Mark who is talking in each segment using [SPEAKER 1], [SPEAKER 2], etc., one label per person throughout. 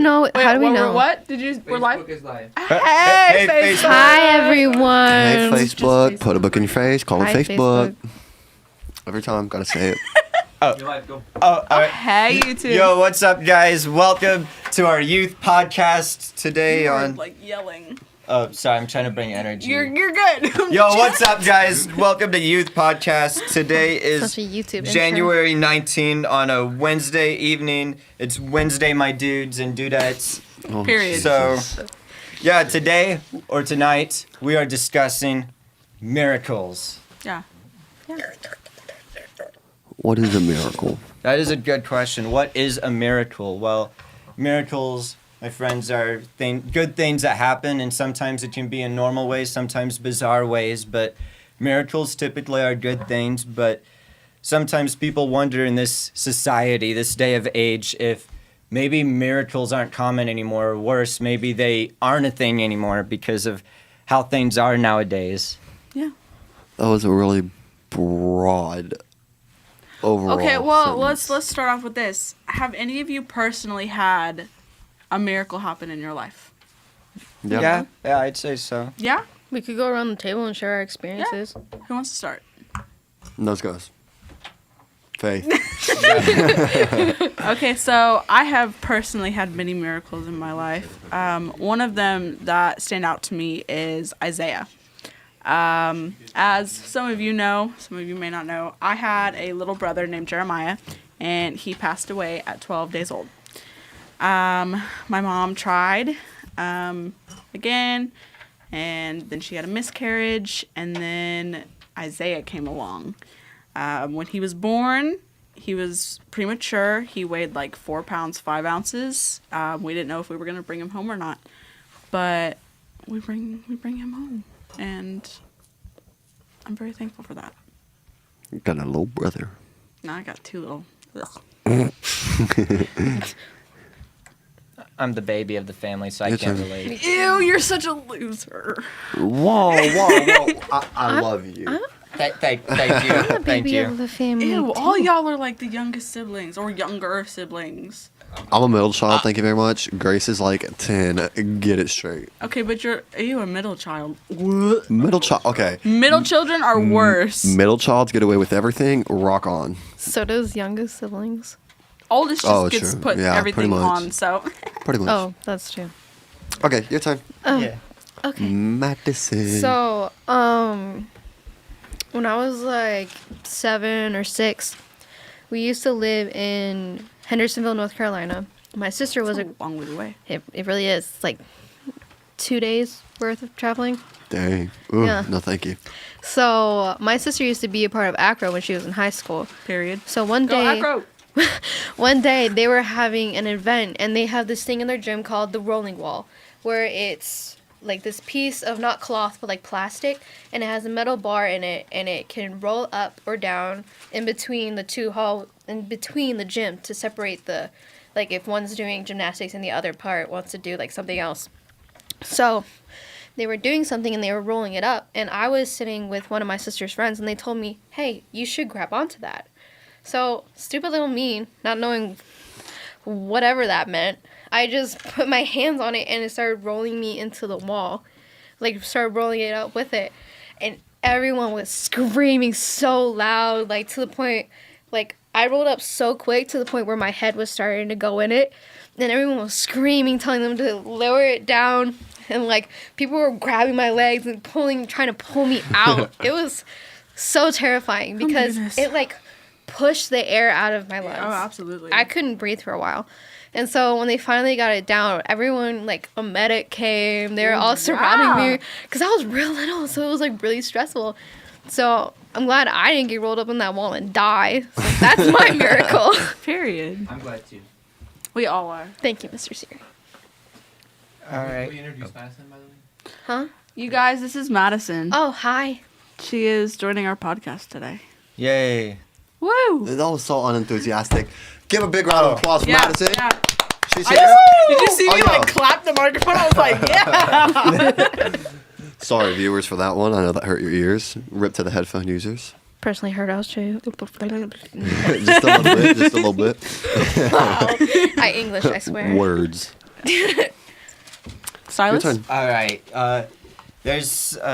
[SPEAKER 1] No,
[SPEAKER 2] Wait,
[SPEAKER 1] how do we know?
[SPEAKER 2] What? We're live?
[SPEAKER 3] Facebook is live.
[SPEAKER 2] Hey, Facebook.
[SPEAKER 1] Hi, everyone.
[SPEAKER 4] Hey, Facebook. Put a book in your face. Call it
[SPEAKER 1] Hi,
[SPEAKER 4] Facebook. Every time, gotta say it.
[SPEAKER 3] You're live, go.
[SPEAKER 5] All right.
[SPEAKER 2] Hey, YouTube.
[SPEAKER 5] Yo, what's up, guys? Welcome to our youth podcast today
[SPEAKER 2] You're,
[SPEAKER 5] on.
[SPEAKER 2] like yelling.
[SPEAKER 5] Oh, sorry, I'm trying to bring energy.
[SPEAKER 2] You're good.
[SPEAKER 5] Yo, what's up, guys? Welcome to youth podcast. Today is
[SPEAKER 1] Such a YouTube
[SPEAKER 5] January 19 on a Wednesday evening. It's Wednesday, my dudes and dudettes.
[SPEAKER 4] Oh,
[SPEAKER 2] Period.
[SPEAKER 5] So, yeah, today or tonight we are discussing miracles.
[SPEAKER 2] Yeah.
[SPEAKER 4] What is a miracle?
[SPEAKER 5] That is a good question. What is a miracle? Well, miracles, my friends, are good things that happen, and sometimes it can be in normal ways, sometimes bizarre ways, but miracles typically are good things. But sometimes people wonder in this society, this day of age, if maybe miracles aren't common anymore, or worse, maybe they aren't a thing anymore because of how things are nowadays.
[SPEAKER 2] Yeah.
[SPEAKER 4] That was a really broad overall.
[SPEAKER 2] Okay, well,
[SPEAKER 4] sentence.
[SPEAKER 2] let's start off with this. Have any of you personally had a miracle happen in your life?
[SPEAKER 5] Yeah, I'd say so.
[SPEAKER 2] Yeah?
[SPEAKER 1] We could go around the table and share our experiences.
[SPEAKER 2] Who wants to start?
[SPEAKER 4] Those guys. Faith.
[SPEAKER 2] Okay, so I have personally had many miracles in my life. One of them that stand out to me is Isaiah. As some of you know, some of you may not know, I had a little brother named Jeremiah, and he passed away at 12 days old. My mom tried again, and then she had a miscarriage, and then Isaiah came along. When he was born, he was premature. He weighed like 4 pounds, 5 ounces. We didn't know if we were going to bring him home or not, but we bring him home, and I'm very thankful for that.
[SPEAKER 4] You got a little brother.
[SPEAKER 2] Now I got 2 little. Ugh.
[SPEAKER 5] I'm the baby of the family, so I
[SPEAKER 4] It's
[SPEAKER 5] can't
[SPEAKER 4] a-
[SPEAKER 5] relate.
[SPEAKER 2] Ew, you're such a loser.
[SPEAKER 4] Whoa. I love you.
[SPEAKER 5] Thank you.
[SPEAKER 1] The
[SPEAKER 5] Thank
[SPEAKER 1] baby
[SPEAKER 5] you.
[SPEAKER 1] of the family.
[SPEAKER 2] Ew,
[SPEAKER 1] too.
[SPEAKER 2] all y'all are like the youngest siblings or younger siblings.
[SPEAKER 4] I'm a middle child, thank you very much. Grace is like 10. Get it straight.
[SPEAKER 2] Okay, but you're a middle child.
[SPEAKER 4] Middle child. Okay.
[SPEAKER 2] Middle children are worse.
[SPEAKER 4] Middle childs get away with everything. Rock on.
[SPEAKER 1] So does youngest siblings.
[SPEAKER 2] Oldest just
[SPEAKER 4] Oh,
[SPEAKER 2] gets
[SPEAKER 4] true.
[SPEAKER 2] put
[SPEAKER 4] Yeah,
[SPEAKER 2] everything
[SPEAKER 4] pretty much.
[SPEAKER 2] on, so.
[SPEAKER 4] Pretty much.
[SPEAKER 1] Oh, that's true.
[SPEAKER 4] Okay, your turn.
[SPEAKER 5] Yeah.
[SPEAKER 1] Okay.
[SPEAKER 4] Madison.
[SPEAKER 1] So, when I was like 7 or 6, we used to live in Hendersonville, North Carolina. My sister was
[SPEAKER 2] a long way away.
[SPEAKER 1] It really is. It's like 2 days worth of traveling.
[SPEAKER 4] Dang. Ooh,
[SPEAKER 1] Yeah.
[SPEAKER 4] No, thank you.
[SPEAKER 1] So my sister used to be a part of acro when she was in high school.
[SPEAKER 2] Period.
[SPEAKER 1] So one
[SPEAKER 2] Go
[SPEAKER 1] day,
[SPEAKER 2] Acro.
[SPEAKER 1] one day they were having an event, and they have this thing in their gym called the rolling wall, where it's like this piece of not cloth but like plastic, and it has a metal bar in it, and it can roll up or down in between the gym to separate the, like if one's doing gymnastics and the other part wants to do like something else. So they were doing something and they were rolling it up, and I was sitting with one of my sister's friends, and they told me, hey, you should grab onto that. So, stupid little me, not knowing whatever that meant, I just put my hands on it, and it started rolling me into the wall. Like, started rolling it up with it. And everyone was screaming so loud, like, to the point, like, I rolled up so quick to the point where my head was starting to go in it. And everyone was screaming, telling them to lower it down. And, like, people were grabbing my legs and trying to pull me out. It was so terrifying because it, like, pushed the air out of my lungs.
[SPEAKER 2] Oh, absolutely.
[SPEAKER 1] I couldn't breathe for a while. And so when they finally got it down, everyone, like, a medic came. They were all surrounding me because I was real little, so it was, like, really stressful. So I'm glad I didn't get rolled up on that wall and die. So that's my miracle.
[SPEAKER 2] Period.
[SPEAKER 3] I'm glad too.
[SPEAKER 2] We all are.
[SPEAKER 1] Thank you, Mr. Siri.
[SPEAKER 5] All right.
[SPEAKER 3] Will you introduce Madison, by the way?
[SPEAKER 1] Huh?
[SPEAKER 2] You guys, this is Madison.
[SPEAKER 1] Oh, hi.
[SPEAKER 2] She is joining our podcast today.
[SPEAKER 5] Yay.
[SPEAKER 2] Woo!
[SPEAKER 4] That was so unenthusiastic. Give a big round of applause for Madison.
[SPEAKER 2] Yeah.
[SPEAKER 4] She's
[SPEAKER 2] I
[SPEAKER 4] here.
[SPEAKER 2] just, did you see me,
[SPEAKER 4] Oh, yeah.
[SPEAKER 2] like, clap the microphone? I was like, yeah!
[SPEAKER 4] Sorry, viewers, for that one. I know that hurt your ears. Rip to the headphone users.
[SPEAKER 1] Personally heard us too.
[SPEAKER 4] Just a little bit. Just a little bit.
[SPEAKER 1] I English, I swear.
[SPEAKER 4] Words.
[SPEAKER 2] Okay. Silas?
[SPEAKER 4] Your turn.
[SPEAKER 5] All right. There's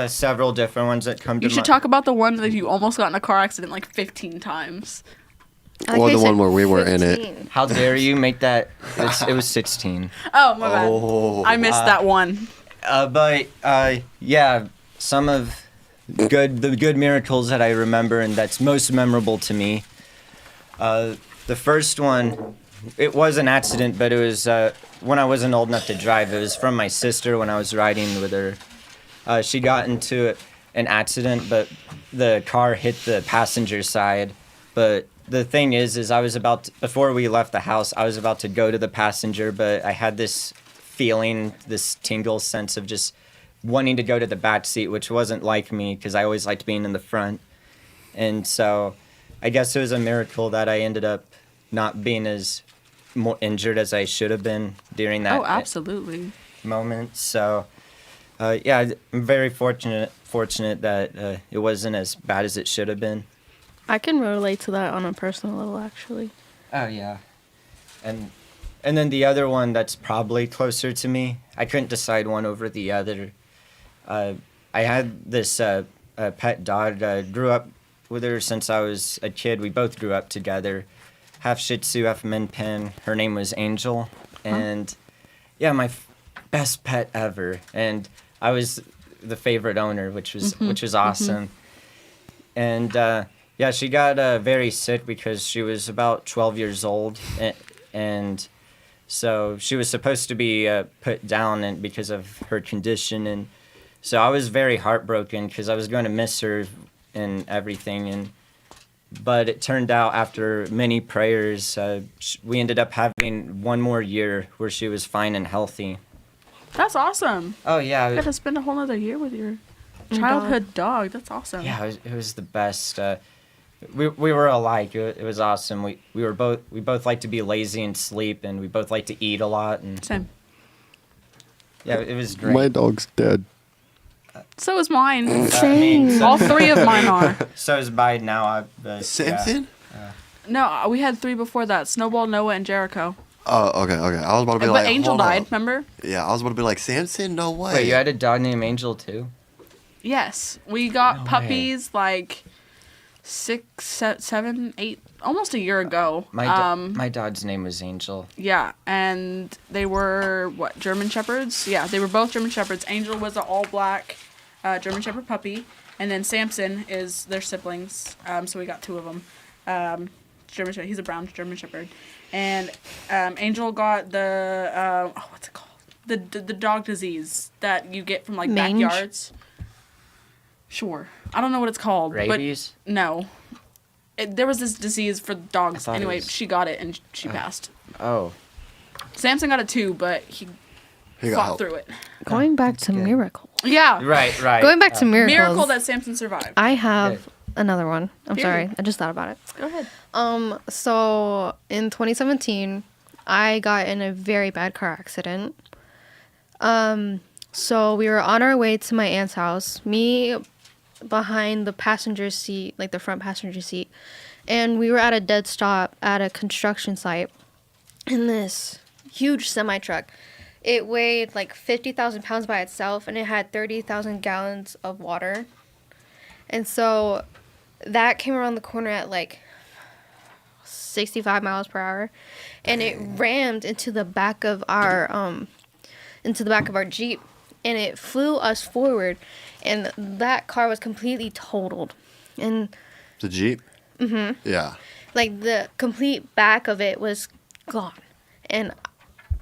[SPEAKER 5] several different ones that come to
[SPEAKER 2] You
[SPEAKER 5] mind.
[SPEAKER 2] should talk about the one that you almost got in a car accident like 15 times.
[SPEAKER 4] Or the one where we were in it.
[SPEAKER 1] 15.
[SPEAKER 5] How dare you make that? It was 16.
[SPEAKER 2] Oh, my bad.
[SPEAKER 4] Oh.
[SPEAKER 2] I missed that one.
[SPEAKER 5] Yeah, some of the good miracles that I remember and that's most memorable to me. The first one, it was an accident, but it was when I wasn't old enough to drive. It was from my sister when I was riding with her. She got into an accident, but the car hit the passenger side. But the thing is I was before we left the house, I was about to go to the passenger, but I had this feeling, this tingle sense of just wanting to go to the back seat, which wasn't like me because I always liked being in the front. And so I guess it was a miracle that I ended up not being as more injured as I should have been during that
[SPEAKER 2] Oh, absolutely.
[SPEAKER 5] moment. So yeah, I'm very fortunate that it wasn't as bad as it should have been.
[SPEAKER 1] I can relate to that on a personal level, actually.
[SPEAKER 5] Oh yeah, and then the other one that's probably closer to me. I couldn't decide one over the other. I had this pet dog. Grew up with her since I was a kid. We both grew up together. Half Shih Tzu, half Min Pin. Her name was Angel, and yeah, my best pet ever. And I was the favorite owner, which was awesome. And yeah, she got very sick because she was about 12 years old, and so she was supposed to be put down because of her condition. And so I was very heartbroken because I was going to miss her and everything. But it turned out after many prayers, we ended up having one more year where she was fine and healthy.
[SPEAKER 2] That's awesome.
[SPEAKER 5] Oh, yeah.
[SPEAKER 2] You got to spend a whole other year with your childhood dog. That's awesome.
[SPEAKER 5] Yeah, it was the best. We were alike. It was awesome. We both like to be lazy and sleep, and we both like to eat a lot. And
[SPEAKER 2] Same.
[SPEAKER 5] yeah, it was great.
[SPEAKER 4] My dog's dead.
[SPEAKER 2] So is mine.
[SPEAKER 5] so
[SPEAKER 2] All three of mine are.
[SPEAKER 5] is Bide now.
[SPEAKER 4] Samson?
[SPEAKER 2] No, we had three before that. Snowball, Noah, and Jericho.
[SPEAKER 4] Oh, okay. I was about to be
[SPEAKER 2] But
[SPEAKER 4] like,
[SPEAKER 2] Angel
[SPEAKER 4] hold
[SPEAKER 2] died,
[SPEAKER 4] up.
[SPEAKER 2] remember?
[SPEAKER 4] Yeah, I was about to be like, Samson? No way.
[SPEAKER 5] Wait, you had a dog named Angel too?
[SPEAKER 2] Yes. We got
[SPEAKER 5] No way.
[SPEAKER 2] puppies like 6, 7, 8, almost a year ago.
[SPEAKER 5] My dog's name was Angel.
[SPEAKER 2] Yeah, and they were, German Shepherds? Yeah, they were both German Shepherds. Angel was an all-black German Shepherd puppy, and then Samson is their siblings, so we got two of them. German Shepherd, he's a brown German Shepherd. And Angel got the, what's it called? The dog disease that you get from, like,
[SPEAKER 1] Mange?
[SPEAKER 2] backyards. Sure. I don't know what it's called.
[SPEAKER 5] Rabies?
[SPEAKER 2] But no. There was this disease for dogs.
[SPEAKER 5] I thought it
[SPEAKER 2] Anyway,
[SPEAKER 5] was-
[SPEAKER 2] she got it, and she passed.
[SPEAKER 5] Oh.
[SPEAKER 2] Samson got it too, but he
[SPEAKER 4] He got
[SPEAKER 2] fought
[SPEAKER 4] help.
[SPEAKER 2] through it.
[SPEAKER 1] Going back to
[SPEAKER 5] good.
[SPEAKER 1] miracles.
[SPEAKER 2] Yeah.
[SPEAKER 5] Right.
[SPEAKER 1] Going back to miracles.
[SPEAKER 2] Miracle that Samson survived.
[SPEAKER 1] I have
[SPEAKER 5] Good.
[SPEAKER 1] another one. I'm
[SPEAKER 2] Period.
[SPEAKER 1] sorry. I just thought about it.
[SPEAKER 2] Go ahead.
[SPEAKER 1] So in 2017, I got in a very bad car accident. So we were on our way to my aunt's house. Me behind the passenger seat, like the front passenger seat, and we were at a dead stop at a construction site. And this huge semi truck, it weighed like 50,000 pounds by itself, and it had 30,000 gallons of water. And so that came around the corner at like 65 miles per hour, and it rammed into the back of our Jeep, and it flew us forward, and that car was completely totaled. And
[SPEAKER 4] The Jeep? Mm-hmm. Yeah.
[SPEAKER 1] like the complete back of it was gone. And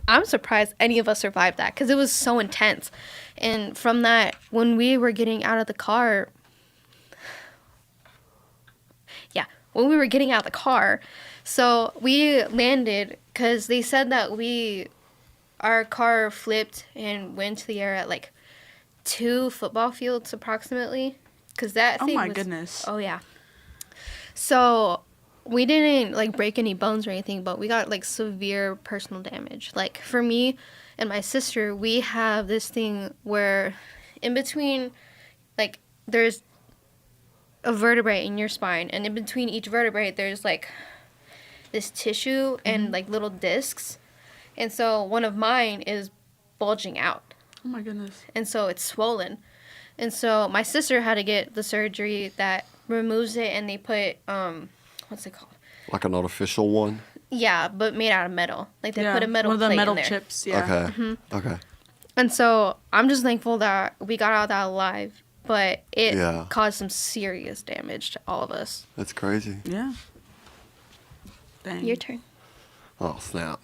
[SPEAKER 1] I'm surprised any of us survived that because it was so intense. And from that, when we were getting out of the car, so we landed because they said that our car flipped and went to the air at like 2 football fields approximately. Because that
[SPEAKER 2] Oh
[SPEAKER 1] thing
[SPEAKER 2] my
[SPEAKER 1] was,
[SPEAKER 2] goodness.
[SPEAKER 1] Oh yeah. So we didn't like break any bones or anything, but we got like severe personal damage. Like for me and my sister, we have this thing where in between, like there's a vertebrae in your spine, and in between each vertebrae there's like this tissue and like little discs, And so one of mine is bulging out.
[SPEAKER 2] Oh my goodness.
[SPEAKER 1] And so it's swollen. And so my sister had to get the surgery that removes it, and they put, what's it called?
[SPEAKER 4] Like an artificial one.
[SPEAKER 1] Yeah, but made out of metal. Like they
[SPEAKER 2] Yeah,
[SPEAKER 1] put a metal
[SPEAKER 2] one of the
[SPEAKER 1] plate
[SPEAKER 2] metal
[SPEAKER 1] in there.
[SPEAKER 2] chips. Yeah.
[SPEAKER 4] Okay. Okay.
[SPEAKER 1] And so I'm just thankful that we got out of that alive, but it
[SPEAKER 4] Yeah.
[SPEAKER 1] caused some serious damage to all of us.
[SPEAKER 4] That's crazy.
[SPEAKER 2] Yeah. Dang.
[SPEAKER 1] Your turn.
[SPEAKER 4] Oh, snap.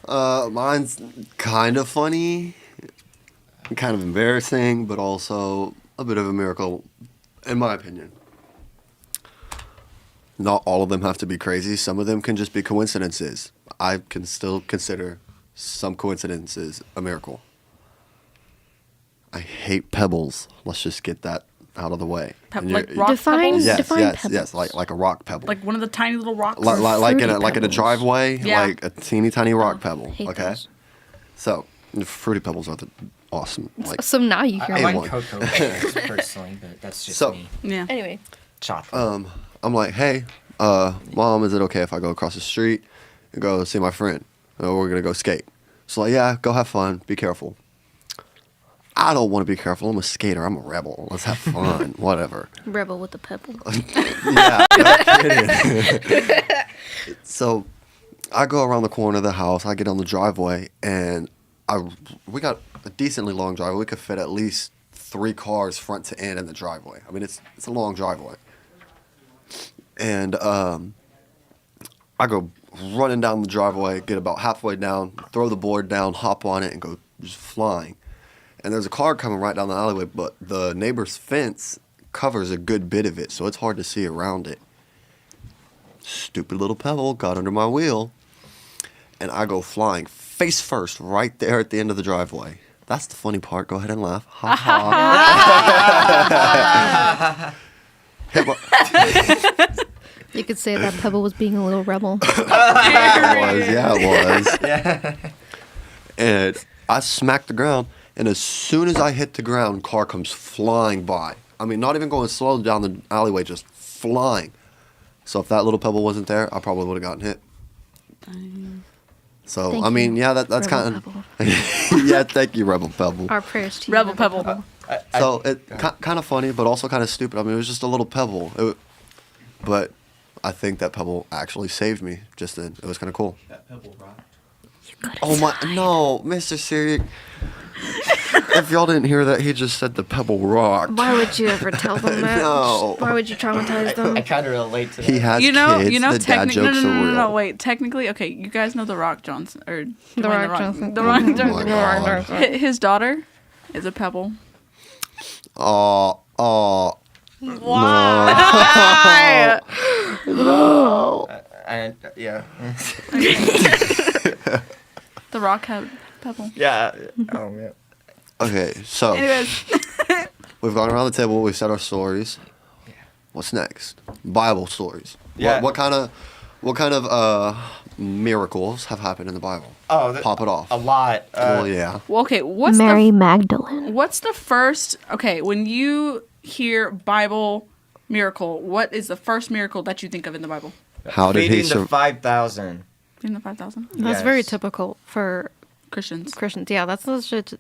[SPEAKER 4] Mine's kind of funny, kind of embarrassing, but also a bit of a miracle, in my opinion. Not all of them have to be crazy. Some of them can just be coincidences. I can still consider some coincidences a miracle. I hate pebbles. Let's just get that out of the way. And
[SPEAKER 2] Like
[SPEAKER 4] you're-
[SPEAKER 2] rock
[SPEAKER 1] Define-
[SPEAKER 2] pebbles?
[SPEAKER 4] Yes,
[SPEAKER 1] define
[SPEAKER 4] yes,
[SPEAKER 1] pebbles.
[SPEAKER 4] yes. Like a rock pebble.
[SPEAKER 2] Like one of the tiny little rocks.
[SPEAKER 4] Like in
[SPEAKER 1] fruity
[SPEAKER 4] a
[SPEAKER 1] pebbles.
[SPEAKER 4] driveway,
[SPEAKER 2] Yeah.
[SPEAKER 4] like a teeny tiny rock pebble.
[SPEAKER 1] Hate
[SPEAKER 4] Okay,
[SPEAKER 1] those.
[SPEAKER 4] so the fruity pebbles are the awesome. Like
[SPEAKER 1] So now you
[SPEAKER 5] I
[SPEAKER 1] hear
[SPEAKER 4] A1.
[SPEAKER 5] like cocoa pebbles personally, but that's just
[SPEAKER 4] So-
[SPEAKER 5] me.
[SPEAKER 2] Yeah.
[SPEAKER 1] Anyway,
[SPEAKER 5] Chocolate.
[SPEAKER 4] I'm like, hey, mom, is it okay if I go across the street and go see my friend? We're gonna go skate. So like, yeah, go have fun. Be careful. I don't want to be careful. I'm a skater. I'm a rebel. Let's have fun. Whatever.
[SPEAKER 1] rebel with the pebble.
[SPEAKER 4] Yeah. So I go around the corner of the house. I get on the driveway, and we got a decently long driveway. We could fit at least 3 cars front to end in the driveway. I mean, it's a long driveway. And I go running down the driveway, get about halfway down, throw the board down, hop on it, and go just flying. And there's a car coming right down the alleyway, but the neighbor's fence covers a good bit of it, so it's hard to see around it. Stupid little pebble got under my wheel, and I go flying face first right there at the end of the driveway. That's the funny part. Go ahead and laugh. Ha ha. Hit my-
[SPEAKER 1] You could say that pebble was being a little rebel.
[SPEAKER 4] it was. Yeah. And I smacked the ground, and as soon as I hit the ground, car comes flying by. I mean, not even going slow down the alleyway, just flying. So if that little pebble wasn't there, I probably would have gotten hit. So
[SPEAKER 1] Thank
[SPEAKER 4] I mean,
[SPEAKER 1] you,
[SPEAKER 4] yeah, that's
[SPEAKER 1] Rebel
[SPEAKER 4] kind of
[SPEAKER 1] Pebble.
[SPEAKER 4] yeah. Thank you, Rebel Pebble.
[SPEAKER 1] Our prayers to you.
[SPEAKER 2] Rebel pebble.
[SPEAKER 4] So it kind of funny, but also kind of stupid. I mean, it was just a little pebble, but I think that pebble actually saved me just then. It was kind of cool.
[SPEAKER 3] That pebble rocked.
[SPEAKER 4] Oh my, no, Mr. Syriac. If y'all didn't hear that, he just said the pebble rocked.
[SPEAKER 1] Why would you ever tell them that?
[SPEAKER 4] No.
[SPEAKER 1] Why would you traumatize them?
[SPEAKER 5] I kind of relate to that.
[SPEAKER 4] He has
[SPEAKER 2] You know,
[SPEAKER 4] kids. The dad
[SPEAKER 2] technically,
[SPEAKER 4] jokes are real.
[SPEAKER 2] no, wait. Technically, okay, you guys know The Rock Johnson or Dwayne
[SPEAKER 1] Rock Johnson.
[SPEAKER 2] The Rock
[SPEAKER 4] Oh my
[SPEAKER 2] Johnson.
[SPEAKER 4] God.
[SPEAKER 2] His daughter is a pebble.
[SPEAKER 4] Oh.
[SPEAKER 2] Why?
[SPEAKER 5] And yeah.
[SPEAKER 2] The Rock had pebble.
[SPEAKER 5] Yeah. Oh man.
[SPEAKER 4] Okay, so
[SPEAKER 2] Anyways,
[SPEAKER 4] we've gone around the table. We've said our stories. What's next? Bible stories.
[SPEAKER 5] Yeah.
[SPEAKER 4] What kind of miracles have happened in the Bible?
[SPEAKER 5] Oh,
[SPEAKER 4] Pop it off.
[SPEAKER 5] a lot.
[SPEAKER 4] Well, yeah.
[SPEAKER 2] well, okay. What's
[SPEAKER 1] Magdalene.
[SPEAKER 2] What's the first? Okay, when you hear Bible miracle, what is the first miracle that you think of in the Bible?
[SPEAKER 4] How did he
[SPEAKER 5] Feeding the
[SPEAKER 4] survive?
[SPEAKER 5] 5,000.
[SPEAKER 2] In the 5,000
[SPEAKER 1] That's very
[SPEAKER 5] Yes.
[SPEAKER 1] typical for
[SPEAKER 2] Christians.
[SPEAKER 1] Christians. Yeah, that's legit.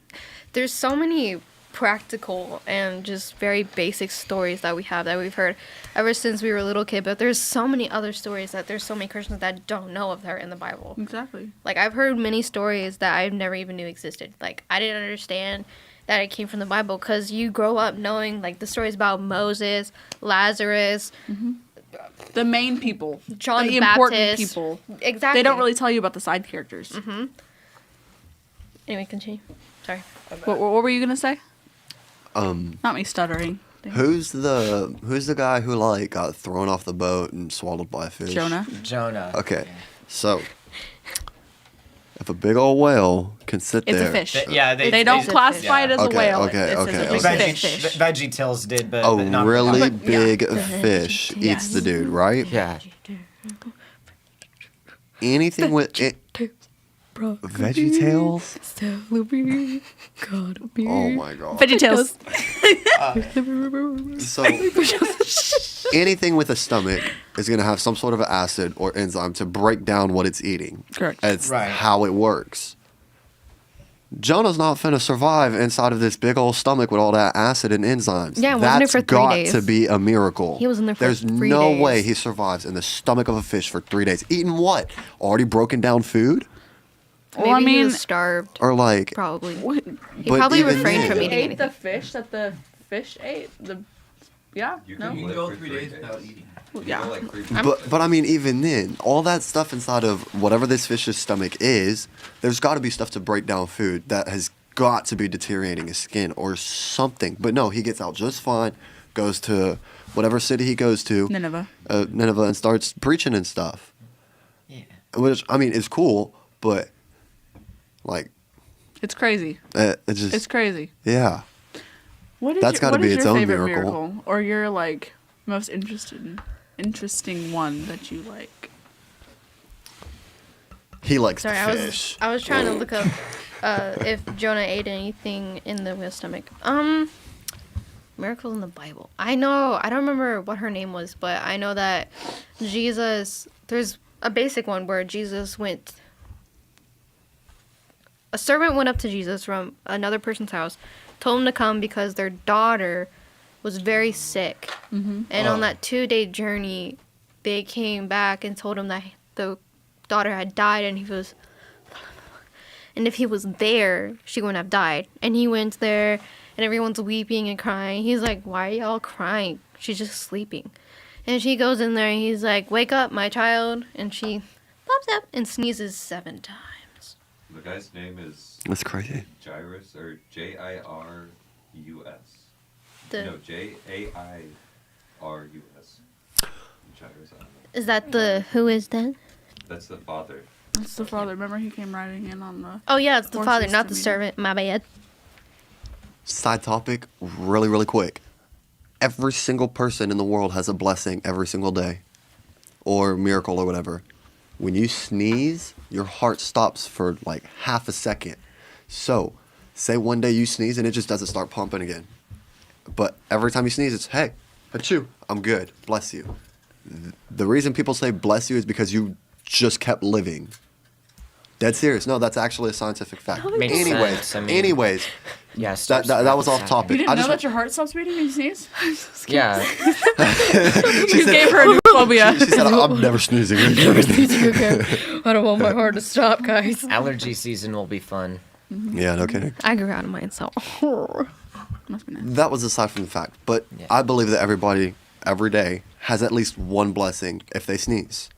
[SPEAKER 1] There's so many practical and just very basic stories that we have that we've heard ever since we were a little kid, but there's so many other stories that there's so many Christians that don't know of that are in the Bible.
[SPEAKER 2] Exactly.
[SPEAKER 1] Like, I've heard many stories that I've never even knew existed. Like, I didn't understand that it came from the Bible because you grow up knowing, like, the stories about Moses, Lazarus,
[SPEAKER 2] The main people,
[SPEAKER 1] John
[SPEAKER 2] the
[SPEAKER 1] the
[SPEAKER 2] important
[SPEAKER 1] Baptist.
[SPEAKER 2] people.
[SPEAKER 1] Exactly.
[SPEAKER 2] They don't really tell you about the side characters.
[SPEAKER 1] Anyway, continue. Sorry.
[SPEAKER 2] What were you gonna say?
[SPEAKER 4] Um,
[SPEAKER 2] Not me stuttering.
[SPEAKER 4] who's the guy who like got thrown off the boat and swallowed by a fish?
[SPEAKER 2] Jonah.
[SPEAKER 5] Jonah.
[SPEAKER 4] Okay, so if a big old whale can sit
[SPEAKER 2] It's a
[SPEAKER 4] there,
[SPEAKER 2] fish.
[SPEAKER 5] Yeah,
[SPEAKER 2] They don't
[SPEAKER 1] It's a
[SPEAKER 2] classify it
[SPEAKER 1] fish.
[SPEAKER 2] as a
[SPEAKER 4] Okay,
[SPEAKER 2] whale.
[SPEAKER 4] okay,
[SPEAKER 2] It's
[SPEAKER 4] okay,
[SPEAKER 2] a
[SPEAKER 4] okay.
[SPEAKER 2] big
[SPEAKER 5] Veggie,
[SPEAKER 2] fish.
[SPEAKER 5] Veggie Tales did, but
[SPEAKER 4] a
[SPEAKER 5] but not
[SPEAKER 4] really
[SPEAKER 2] But, yeah.
[SPEAKER 4] big fish eats
[SPEAKER 2] Yes.
[SPEAKER 4] the dude, right?
[SPEAKER 5] Yeah.
[SPEAKER 4] Anything with it, Veggie Tales?
[SPEAKER 1] Celery, gotta be.
[SPEAKER 4] Oh my god.
[SPEAKER 2] VeggieTales.
[SPEAKER 4] So anything with a stomach is going to have some sort of acid or enzyme to break down what it's eating.
[SPEAKER 2] Correct.
[SPEAKER 4] It's
[SPEAKER 5] Right.
[SPEAKER 4] how it works. Jonah's not finna survive inside of this big old stomach with all that acid and enzymes.
[SPEAKER 1] Yeah, wasn't it
[SPEAKER 4] That's
[SPEAKER 1] for 3
[SPEAKER 4] got
[SPEAKER 1] days?
[SPEAKER 4] to be a miracle.
[SPEAKER 1] He was in there for
[SPEAKER 4] There's
[SPEAKER 1] 3
[SPEAKER 4] no
[SPEAKER 1] days.
[SPEAKER 4] way he survives in the stomach of a fish for 3 days. Eating what? Already broken down food?
[SPEAKER 1] Maybe
[SPEAKER 2] Well, I
[SPEAKER 1] he
[SPEAKER 2] mean-
[SPEAKER 1] was starved.
[SPEAKER 4] Or like,
[SPEAKER 1] Probably.
[SPEAKER 2] What?
[SPEAKER 1] He
[SPEAKER 4] But
[SPEAKER 1] probably
[SPEAKER 4] even
[SPEAKER 1] refrained
[SPEAKER 4] then-
[SPEAKER 1] from
[SPEAKER 2] He
[SPEAKER 1] eating
[SPEAKER 2] ate
[SPEAKER 1] anything.
[SPEAKER 2] the fish that the fish ate. Yeah.
[SPEAKER 3] You
[SPEAKER 2] No.
[SPEAKER 3] can
[SPEAKER 6] You can
[SPEAKER 3] live
[SPEAKER 6] go
[SPEAKER 3] for
[SPEAKER 6] 3 days without eating.
[SPEAKER 3] You
[SPEAKER 2] Yeah.
[SPEAKER 3] go like 3
[SPEAKER 4] but I mean, even then, all that stuff inside of whatever this fish's stomach is, there's got to be stuff to break down food that has got to be deteriorating his skin or something. But no, he gets out just fine, goes to whatever city he goes to,
[SPEAKER 2] Nineveh.
[SPEAKER 4] Nineveh, and starts preaching and stuff.
[SPEAKER 5] Yeah.
[SPEAKER 4] Which, I mean, is cool, but like,
[SPEAKER 2] It's crazy.
[SPEAKER 4] it just,
[SPEAKER 2] It's crazy.
[SPEAKER 4] yeah.
[SPEAKER 2] What is
[SPEAKER 4] That's
[SPEAKER 2] your,
[SPEAKER 4] gotta
[SPEAKER 2] what
[SPEAKER 4] be
[SPEAKER 2] is
[SPEAKER 4] its
[SPEAKER 2] your
[SPEAKER 4] own
[SPEAKER 2] favorite
[SPEAKER 4] miracle.
[SPEAKER 2] or your like most interesting one that you like?
[SPEAKER 4] He likes
[SPEAKER 1] Sorry,
[SPEAKER 4] the fish.
[SPEAKER 1] I was trying to look up if Jonah ate anything in the whale's stomach. Miracles in the Bible. I know. I don't remember what her name was, but I know that Jesus. There's a basic one where Jesus went. A servant went up to Jesus from another person's house, told him to come because their daughter was very sick.
[SPEAKER 2] Mm-hmm.
[SPEAKER 1] And on
[SPEAKER 4] Oh.
[SPEAKER 1] that 2-day journey, they came back and told him that the daughter had died, and he was. And if he was there, she wouldn't have died. And he went there, and everyone's weeping and crying. He's like, "Why are y'all crying? She's just sleeping." And she goes in there, and he's like, "Wake up, my child." And she pops up and sneezes 7 times.
[SPEAKER 3] The guy's name is
[SPEAKER 4] That's crazy.
[SPEAKER 3] Jairus or Jairus.
[SPEAKER 1] The,
[SPEAKER 3] No, Jairus. Jairus. I don't know.
[SPEAKER 1] is that the who is that?
[SPEAKER 3] That's the father.
[SPEAKER 2] That's the father. Remember he came riding in on the.
[SPEAKER 1] Oh yeah, it's the
[SPEAKER 2] Horses
[SPEAKER 1] father, not
[SPEAKER 2] to
[SPEAKER 1] the
[SPEAKER 2] meet him.
[SPEAKER 1] servant. My bad.
[SPEAKER 4] Side topic, really, really quick. Every single person in the world has a blessing every single day, or miracle or whatever. When you sneeze, your heart stops for like half a second. So, say one day you sneeze and it just doesn't start pumping again. But every time you sneeze, it's, hey, achoo, I'm good, bless you. The reason people say bless you is because you just kept living. Dead serious. No, that's actually a scientific fact.
[SPEAKER 5] Makes
[SPEAKER 4] Anyways,
[SPEAKER 5] sense. I mean,
[SPEAKER 4] anyways,
[SPEAKER 5] Yeah.
[SPEAKER 4] that was off topic.
[SPEAKER 2] You didn't
[SPEAKER 4] I
[SPEAKER 2] know
[SPEAKER 4] just-
[SPEAKER 2] that your heart stops beating when you sneeze?
[SPEAKER 5] Yeah.
[SPEAKER 2] You gave her a phobia.
[SPEAKER 4] She said, I'm never snoozing.
[SPEAKER 1] I don't want my heart to stop, guys.
[SPEAKER 5] Allergy season will be fun.
[SPEAKER 4] Yeah, no kidding.
[SPEAKER 1] I grew out of mine, so.
[SPEAKER 2] Must be nice.
[SPEAKER 4] That was aside from the fact. But
[SPEAKER 5] Yeah.
[SPEAKER 4] I believe that everybody, every day, has at least one blessing if they sneeze.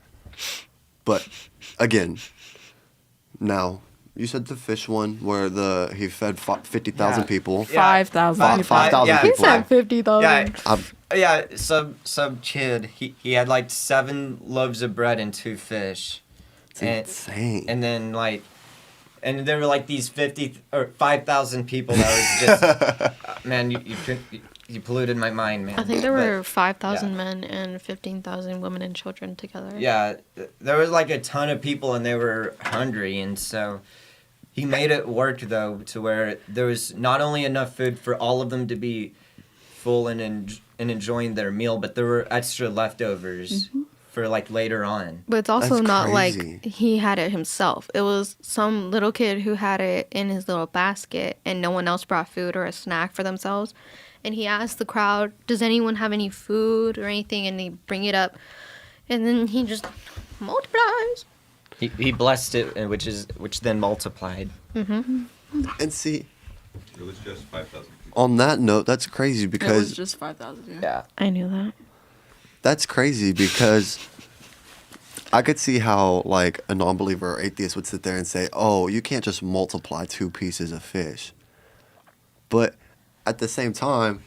[SPEAKER 4] But, again, now, you said the fish one where he fed 50,000
[SPEAKER 5] Yeah.
[SPEAKER 4] people.
[SPEAKER 2] 5,000
[SPEAKER 4] Five-
[SPEAKER 2] people.
[SPEAKER 4] 5,000
[SPEAKER 5] yeah.
[SPEAKER 4] people.
[SPEAKER 1] He said 50,000.
[SPEAKER 5] Yeah.
[SPEAKER 4] I've-
[SPEAKER 5] Yeah, some kid. He had like 7 loaves of bread and 2 fish.
[SPEAKER 4] It's
[SPEAKER 5] And-
[SPEAKER 4] insane.
[SPEAKER 5] And then like, and there were like these 50 or 5,000 people that was just, man, you polluted my mind, man.
[SPEAKER 1] I think there
[SPEAKER 5] But,
[SPEAKER 1] were 5,000
[SPEAKER 5] yeah.
[SPEAKER 1] men and 15,000 women and children together.
[SPEAKER 5] Yeah, there was like a ton of people and they were hungry, and so he made it work though to where there was not only enough food for all of them to be full and enjoying their meal, but there were extra leftovers for like later on.
[SPEAKER 1] But it's also
[SPEAKER 4] That's
[SPEAKER 1] not
[SPEAKER 4] crazy.
[SPEAKER 1] like he had it himself. It was some little kid who had it in his little basket, and no one else brought food or a snack for themselves. And he asked the crowd, "Does anyone have any food or anything?" And they bring it up, and then he just multiplies.
[SPEAKER 5] He blessed it, and which then multiplied.
[SPEAKER 4] And see,
[SPEAKER 3] It was just 5,000 people.
[SPEAKER 4] on that note, that's crazy
[SPEAKER 2] It was
[SPEAKER 4] because
[SPEAKER 2] just 5,000, yeah.
[SPEAKER 5] Yeah.
[SPEAKER 1] I knew that.
[SPEAKER 4] that's crazy because I could see how like a non-believer or atheist would sit there and say, "Oh, you can't just multiply 2 pieces of fish." But at the same time,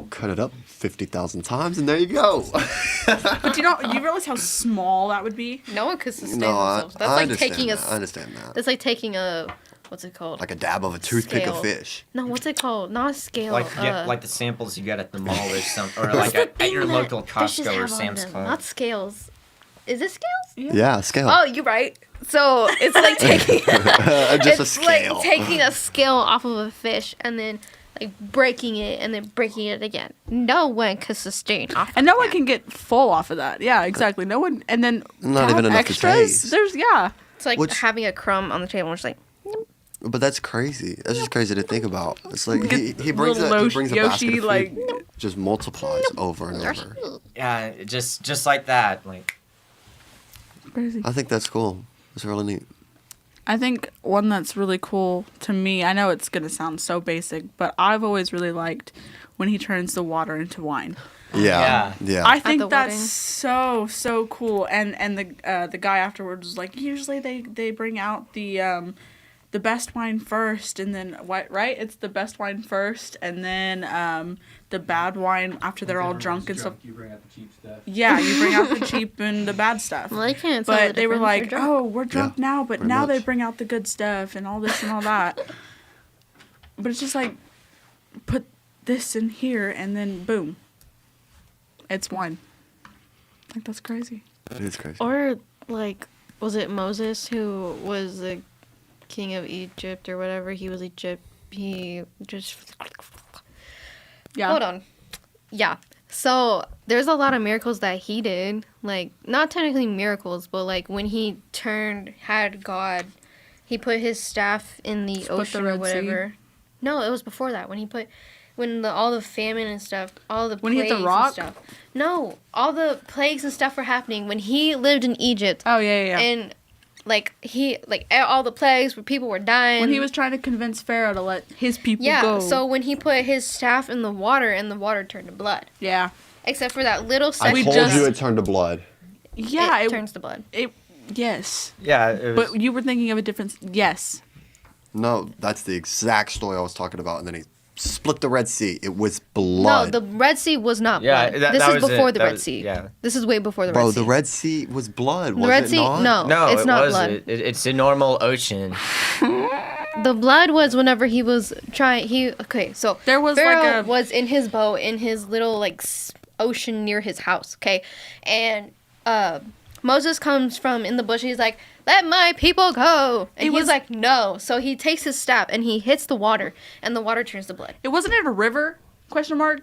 [SPEAKER 4] cut it up 50,000 times and there you go.
[SPEAKER 2] But you realize how small that would be?
[SPEAKER 1] No one could sustain
[SPEAKER 4] No, I
[SPEAKER 1] themselves. That's like
[SPEAKER 4] understand
[SPEAKER 1] taking
[SPEAKER 4] that. I understand that.
[SPEAKER 1] That's like taking a, what's it called?
[SPEAKER 4] Like a dab of a toothpick
[SPEAKER 1] Scale.
[SPEAKER 4] of fish.
[SPEAKER 1] No, what's it called? Not a scale.
[SPEAKER 5] Like the samples you get at the mall or something, or
[SPEAKER 1] what's
[SPEAKER 5] like
[SPEAKER 1] the
[SPEAKER 5] at your
[SPEAKER 1] thing that
[SPEAKER 5] local
[SPEAKER 1] fishes
[SPEAKER 5] Costco or
[SPEAKER 1] have on
[SPEAKER 5] Sam's
[SPEAKER 1] them?
[SPEAKER 5] Club.
[SPEAKER 1] Not scales. Is it scales?
[SPEAKER 4] Yeah, scale.
[SPEAKER 1] Oh, you're right. So it's like taking
[SPEAKER 4] Just a
[SPEAKER 1] it's
[SPEAKER 4] scale.
[SPEAKER 1] like taking a scale off of a fish and then like breaking it and then breaking it again. No one can sustain off.
[SPEAKER 2] And no one can get full off of that. Yeah, exactly. No one. And then
[SPEAKER 4] Not
[SPEAKER 2] to
[SPEAKER 4] even
[SPEAKER 2] have
[SPEAKER 4] enough to
[SPEAKER 2] extras.
[SPEAKER 4] taste.
[SPEAKER 2] There's
[SPEAKER 1] It's like
[SPEAKER 4] Which-
[SPEAKER 1] having a crumb on the table and just like
[SPEAKER 4] But that's crazy. That's just crazy to think about. It's like he brings
[SPEAKER 2] little
[SPEAKER 4] he brings a
[SPEAKER 2] Yoshi,
[SPEAKER 4] basket of food,
[SPEAKER 2] like-
[SPEAKER 4] just multiplies over and over.
[SPEAKER 5] Yeah, just like that. Like
[SPEAKER 2] crazy.
[SPEAKER 4] I think that's cool. It's really neat.
[SPEAKER 2] I think one that's really cool to me, I know it's going to sound so basic, but I've always really liked when he turns the water into wine.
[SPEAKER 4] Yeah. Yeah.
[SPEAKER 2] I
[SPEAKER 1] the
[SPEAKER 2] think that's
[SPEAKER 1] wedding.
[SPEAKER 2] so cool. And the guy afterwards was like, usually they bring out the best wine first, and then what? Right? It's the best wine first, and then the bad wine after they're all drunk and stuff.
[SPEAKER 6] You bring out the cheap stuff.
[SPEAKER 2] Yeah, you bring out the cheap and the bad stuff.
[SPEAKER 1] well, I can't tell the
[SPEAKER 2] But they were
[SPEAKER 1] difference.
[SPEAKER 2] like,
[SPEAKER 1] They're drunk.
[SPEAKER 2] oh, we're drunk
[SPEAKER 4] Yeah,
[SPEAKER 2] now, but
[SPEAKER 4] pretty
[SPEAKER 2] now they
[SPEAKER 4] much.
[SPEAKER 2] bring out the good stuff and all this and all that. But it's just like, put this in here and then boom, it's wine. Like, that's crazy.
[SPEAKER 4] It is crazy.
[SPEAKER 1] Or like, was it Moses who was the king of Egypt or whatever? He was Egypt. He just
[SPEAKER 2] Yeah.
[SPEAKER 1] hold on. Yeah. So there's a lot of miracles that he did. Like, not technically miracles, but like when he had God, he put his staff in the
[SPEAKER 2] Split the
[SPEAKER 1] ocean or
[SPEAKER 2] Red Sea?
[SPEAKER 1] whatever. No, it was before that. All the famine and stuff, all the
[SPEAKER 2] When he hit
[SPEAKER 1] plagues
[SPEAKER 2] the rock?
[SPEAKER 1] and stuff. No, all the plagues and stuff were happening when he lived in Egypt.
[SPEAKER 2] Oh, yeah.
[SPEAKER 1] And all the plagues where people were dying.
[SPEAKER 2] When he was trying to convince Pharaoh to let his people
[SPEAKER 1] yeah,
[SPEAKER 2] go.
[SPEAKER 1] so when he put his staff in the water and the water turned to blood.
[SPEAKER 2] Yeah.
[SPEAKER 1] Except for that little
[SPEAKER 4] I
[SPEAKER 1] section.
[SPEAKER 2] We
[SPEAKER 4] told
[SPEAKER 2] just-
[SPEAKER 4] you it turned to blood.
[SPEAKER 2] Yeah,
[SPEAKER 1] it
[SPEAKER 2] it,
[SPEAKER 1] turns to blood.
[SPEAKER 2] yes.
[SPEAKER 5] yeah, it was,
[SPEAKER 2] But you were thinking of a different, yes.
[SPEAKER 4] No, that's the exact story I was talking about. And then he split the Red Sea. It was
[SPEAKER 1] No,
[SPEAKER 4] blood.
[SPEAKER 1] the Red Sea was not
[SPEAKER 5] Yeah,
[SPEAKER 1] blood.
[SPEAKER 5] that
[SPEAKER 1] This is
[SPEAKER 5] was
[SPEAKER 1] before
[SPEAKER 5] it.
[SPEAKER 1] the
[SPEAKER 5] That
[SPEAKER 1] Red
[SPEAKER 5] was-
[SPEAKER 1] Sea.
[SPEAKER 5] yeah.
[SPEAKER 1] This is way before the
[SPEAKER 4] Bro,
[SPEAKER 1] Red Sea.
[SPEAKER 4] the Red Sea was blood.
[SPEAKER 1] The
[SPEAKER 4] was
[SPEAKER 1] Red
[SPEAKER 4] it
[SPEAKER 1] Sea,
[SPEAKER 4] not?
[SPEAKER 5] no,
[SPEAKER 1] it's
[SPEAKER 5] it
[SPEAKER 1] not
[SPEAKER 5] wasn't.
[SPEAKER 1] blood.
[SPEAKER 5] It's a normal ocean.
[SPEAKER 1] The blood was whenever he was trying. So
[SPEAKER 2] There was
[SPEAKER 1] Pharaoh
[SPEAKER 2] like a-
[SPEAKER 1] was in his boat in his little like ocean near his house. Okay, and Moses comes from in the bush. He's like, "Let my people go," and
[SPEAKER 2] It
[SPEAKER 1] he's
[SPEAKER 2] was-
[SPEAKER 1] like, "No." So he takes his staff and he hits the water, and the water turns to blood.
[SPEAKER 2] It wasn't it a river? Question mark.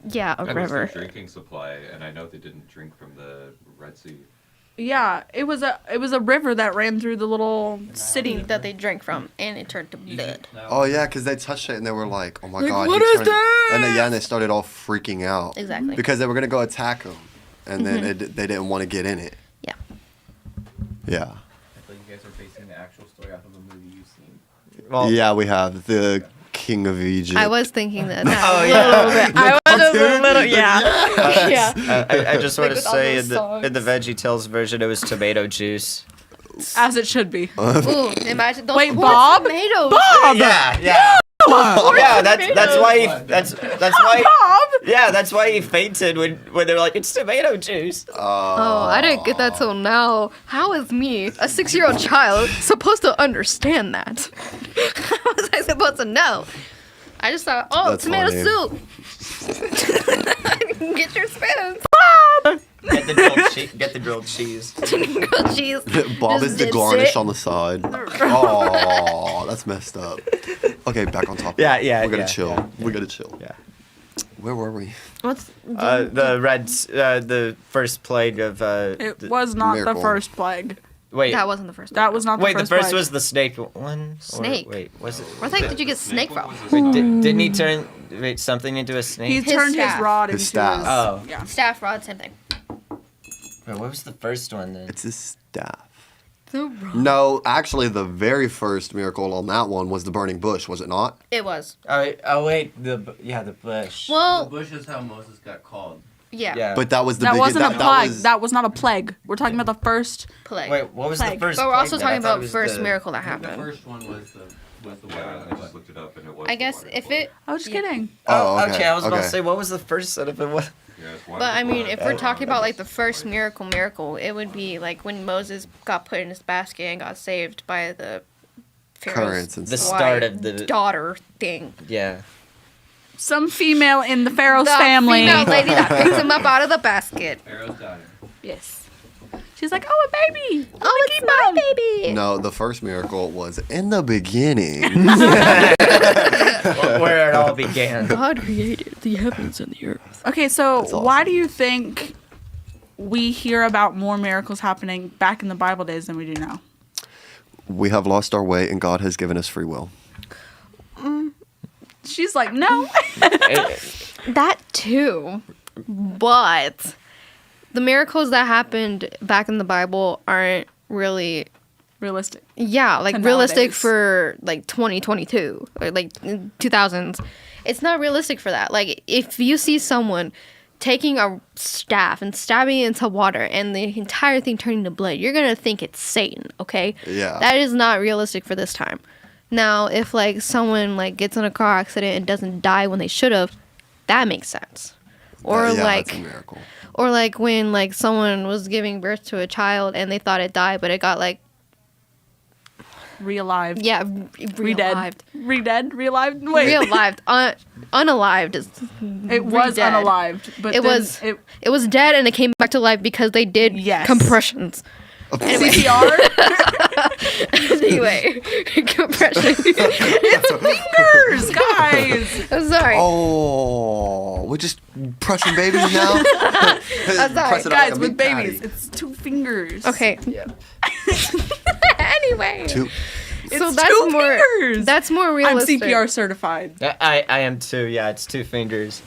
[SPEAKER 1] Yeah, a
[SPEAKER 3] That was
[SPEAKER 1] river.
[SPEAKER 3] their drinking supply, and I know they didn't drink from the Red Sea.
[SPEAKER 2] Yeah, it was a river that ran through the little city.
[SPEAKER 1] That they drank from, and it turned to blood.
[SPEAKER 4] Oh, yeah, because they touched it and they were like, oh my
[SPEAKER 2] Like,
[SPEAKER 4] God.
[SPEAKER 2] what
[SPEAKER 4] he
[SPEAKER 2] is
[SPEAKER 4] turned-
[SPEAKER 2] that?
[SPEAKER 4] And then they started all freaking out.
[SPEAKER 1] Exactly.
[SPEAKER 4] Because they were going to go attack him. And then they didn't want to get in it.
[SPEAKER 1] Yeah.
[SPEAKER 4] Yeah.
[SPEAKER 6] I feel like you guys are basing the actual story off of a movie you've seen.
[SPEAKER 5] Well,
[SPEAKER 4] Yeah, we have the King of Egypt.
[SPEAKER 1] I was thinking that.
[SPEAKER 5] Oh,
[SPEAKER 1] a
[SPEAKER 5] yeah.
[SPEAKER 1] little bit. I was just a little, yeah. Yeah.
[SPEAKER 5] I just want
[SPEAKER 1] Like
[SPEAKER 5] to
[SPEAKER 1] with all
[SPEAKER 5] say
[SPEAKER 1] those
[SPEAKER 5] in the VeggieTales version, it was tomato juice.
[SPEAKER 2] As it should be.
[SPEAKER 1] Ooh, imagine those
[SPEAKER 2] Wait,
[SPEAKER 1] poor
[SPEAKER 2] Bob?
[SPEAKER 1] tomatoes.
[SPEAKER 5] Yeah. Yeah, that's why
[SPEAKER 2] Bob!
[SPEAKER 5] yeah, that's why he fainted when they were like, it's tomato juice.
[SPEAKER 1] Oh, I didn't get that till now. How is me, a 6-year-old child, supposed to understand that? How was I supposed to know? I just thought, oh,
[SPEAKER 4] That's
[SPEAKER 1] tomato
[SPEAKER 4] funny.
[SPEAKER 1] soup. Get your spoons.
[SPEAKER 5] Get the grilled cheese.
[SPEAKER 1] Grilled cheese.
[SPEAKER 4] Bob
[SPEAKER 1] Just
[SPEAKER 4] is the
[SPEAKER 1] did
[SPEAKER 4] garnish
[SPEAKER 1] sit.
[SPEAKER 4] on the side. Oh, that's messed up. Okay, back on topic.
[SPEAKER 5] Yeah,
[SPEAKER 4] We're gonna
[SPEAKER 5] yeah,
[SPEAKER 4] chill.
[SPEAKER 5] yeah.
[SPEAKER 4] We're gonna chill.
[SPEAKER 5] Yeah.
[SPEAKER 4] Where were we?
[SPEAKER 1] What's
[SPEAKER 5] The first plague of
[SPEAKER 2] It was not
[SPEAKER 4] Miracle.
[SPEAKER 2] the first plague.
[SPEAKER 5] wait.
[SPEAKER 1] that? Wasn't the first.
[SPEAKER 2] That
[SPEAKER 1] one.
[SPEAKER 2] was not the
[SPEAKER 5] Wait,
[SPEAKER 2] first
[SPEAKER 5] the first
[SPEAKER 2] plague.
[SPEAKER 5] was the snake one. Or-
[SPEAKER 1] Snake.
[SPEAKER 5] wait, was it?
[SPEAKER 1] Where the heck did you get snake from?
[SPEAKER 5] Wait, didn't he turn something into a snake?
[SPEAKER 2] He
[SPEAKER 1] His
[SPEAKER 2] turned
[SPEAKER 1] staff.
[SPEAKER 2] his rod
[SPEAKER 4] His
[SPEAKER 2] into
[SPEAKER 4] staff.
[SPEAKER 2] his...
[SPEAKER 5] Oh.
[SPEAKER 2] Yeah.
[SPEAKER 1] Staff rod, same thing.
[SPEAKER 5] Wait, what was the first one then?
[SPEAKER 4] It's his staff.
[SPEAKER 1] The rod.
[SPEAKER 4] No, actually, the very first miracle on that one was the burning bush, was it not?
[SPEAKER 1] It was.
[SPEAKER 5] Oh wait, the bush.
[SPEAKER 6] The
[SPEAKER 1] Well,
[SPEAKER 6] bush is how Moses got called.
[SPEAKER 1] yeah.
[SPEAKER 5] Yeah.
[SPEAKER 4] But that was the
[SPEAKER 2] That
[SPEAKER 4] begin-
[SPEAKER 2] wasn't a
[SPEAKER 4] that
[SPEAKER 2] plague.
[SPEAKER 4] was-
[SPEAKER 2] That was not a plague. We're talking about the first...
[SPEAKER 1] Plague.
[SPEAKER 5] Wait, what was
[SPEAKER 2] Plague.
[SPEAKER 5] the first?
[SPEAKER 1] But we're also
[SPEAKER 5] plague then? I
[SPEAKER 1] talking
[SPEAKER 5] thought it
[SPEAKER 1] about
[SPEAKER 5] was
[SPEAKER 1] first
[SPEAKER 5] the-
[SPEAKER 1] miracle that
[SPEAKER 6] I think
[SPEAKER 1] happened.
[SPEAKER 6] the first one was the
[SPEAKER 3] Yeah, I
[SPEAKER 6] water.
[SPEAKER 3] just looked it up, and it was.
[SPEAKER 1] I guess
[SPEAKER 3] water,
[SPEAKER 1] if
[SPEAKER 3] water.
[SPEAKER 1] it,
[SPEAKER 2] I was just
[SPEAKER 1] Yeah.
[SPEAKER 2] kidding.
[SPEAKER 4] Oh, okay.
[SPEAKER 5] I was about to
[SPEAKER 4] okay.
[SPEAKER 5] say, what was the first set of it? What?
[SPEAKER 3] Yeah, it's water
[SPEAKER 1] but I
[SPEAKER 3] to
[SPEAKER 1] mean,
[SPEAKER 3] blood.
[SPEAKER 1] if we're talking about like the first miracle, it would be like when Moses got put in his basket and got saved by the Pharaoh's
[SPEAKER 4] Currents and
[SPEAKER 5] The
[SPEAKER 4] stuff.
[SPEAKER 5] start of the
[SPEAKER 1] daughter thing.
[SPEAKER 5] yeah.
[SPEAKER 2] Some female in the Pharaoh's
[SPEAKER 1] The
[SPEAKER 2] family.
[SPEAKER 1] female lady that picked him up out of the basket.
[SPEAKER 6] Pharaoh's daughter.
[SPEAKER 1] Yes.
[SPEAKER 2] She's like, oh, a baby.
[SPEAKER 1] Oh, it's my baby.
[SPEAKER 4] No, the first miracle was in the beginning.
[SPEAKER 5] Where it all began.
[SPEAKER 1] God created the heavens and the earth.
[SPEAKER 2] Okay, so
[SPEAKER 4] That's awesome.
[SPEAKER 2] why do you think we hear about more miracles happening back in the Bible days than we do now?
[SPEAKER 4] We have lost our way, and God has given us free will.
[SPEAKER 2] She's like, no.
[SPEAKER 1] That too. But the miracles that happened back in the Bible aren't really,
[SPEAKER 2] Realistic.
[SPEAKER 1] like
[SPEAKER 2] To
[SPEAKER 1] realistic
[SPEAKER 2] nowadays.
[SPEAKER 1] for like 2022 or like 2000s. It's not realistic for that. Like if you see someone taking a staff and stabbing it into water and the entire thing turning to blood, you're going to think it's Satan, okay?
[SPEAKER 4] Yeah.
[SPEAKER 1] That is not realistic for this time. Now, if like someone like gets in a car accident and doesn't die when they should have, that makes sense. Or
[SPEAKER 4] Yeah,
[SPEAKER 1] like
[SPEAKER 4] that's a miracle.
[SPEAKER 1] or like when like someone was giving birth to a child and they thought it died, but it got like
[SPEAKER 2] Realived.
[SPEAKER 1] relived.
[SPEAKER 2] Redead? Realived? Wait.
[SPEAKER 1] Relived. Unalived is
[SPEAKER 2] It was
[SPEAKER 1] re-dead.
[SPEAKER 2] unalived. But
[SPEAKER 1] It
[SPEAKER 2] then
[SPEAKER 1] was it was dead and it came back to life because they did
[SPEAKER 2] Yes.
[SPEAKER 1] compressions.
[SPEAKER 2] CPR?
[SPEAKER 1] Anyway, compression.
[SPEAKER 2] Fingers, guys.
[SPEAKER 1] I'm sorry.
[SPEAKER 4] Oh, we're just pressing babies now?
[SPEAKER 1] I'm sorry.
[SPEAKER 4] Press it out like
[SPEAKER 2] Guys,
[SPEAKER 4] a
[SPEAKER 2] with
[SPEAKER 4] meat
[SPEAKER 2] babies,
[SPEAKER 4] patty.
[SPEAKER 2] it's 2 fingers.
[SPEAKER 1] Okay. Anyway,
[SPEAKER 4] Two.
[SPEAKER 1] so
[SPEAKER 2] It's
[SPEAKER 1] that's
[SPEAKER 2] 2
[SPEAKER 1] more.
[SPEAKER 2] fingers.
[SPEAKER 1] That's more
[SPEAKER 2] I'm
[SPEAKER 1] realistic.
[SPEAKER 2] CPR certified.
[SPEAKER 5] I am too. Yeah, it's 2 fingers.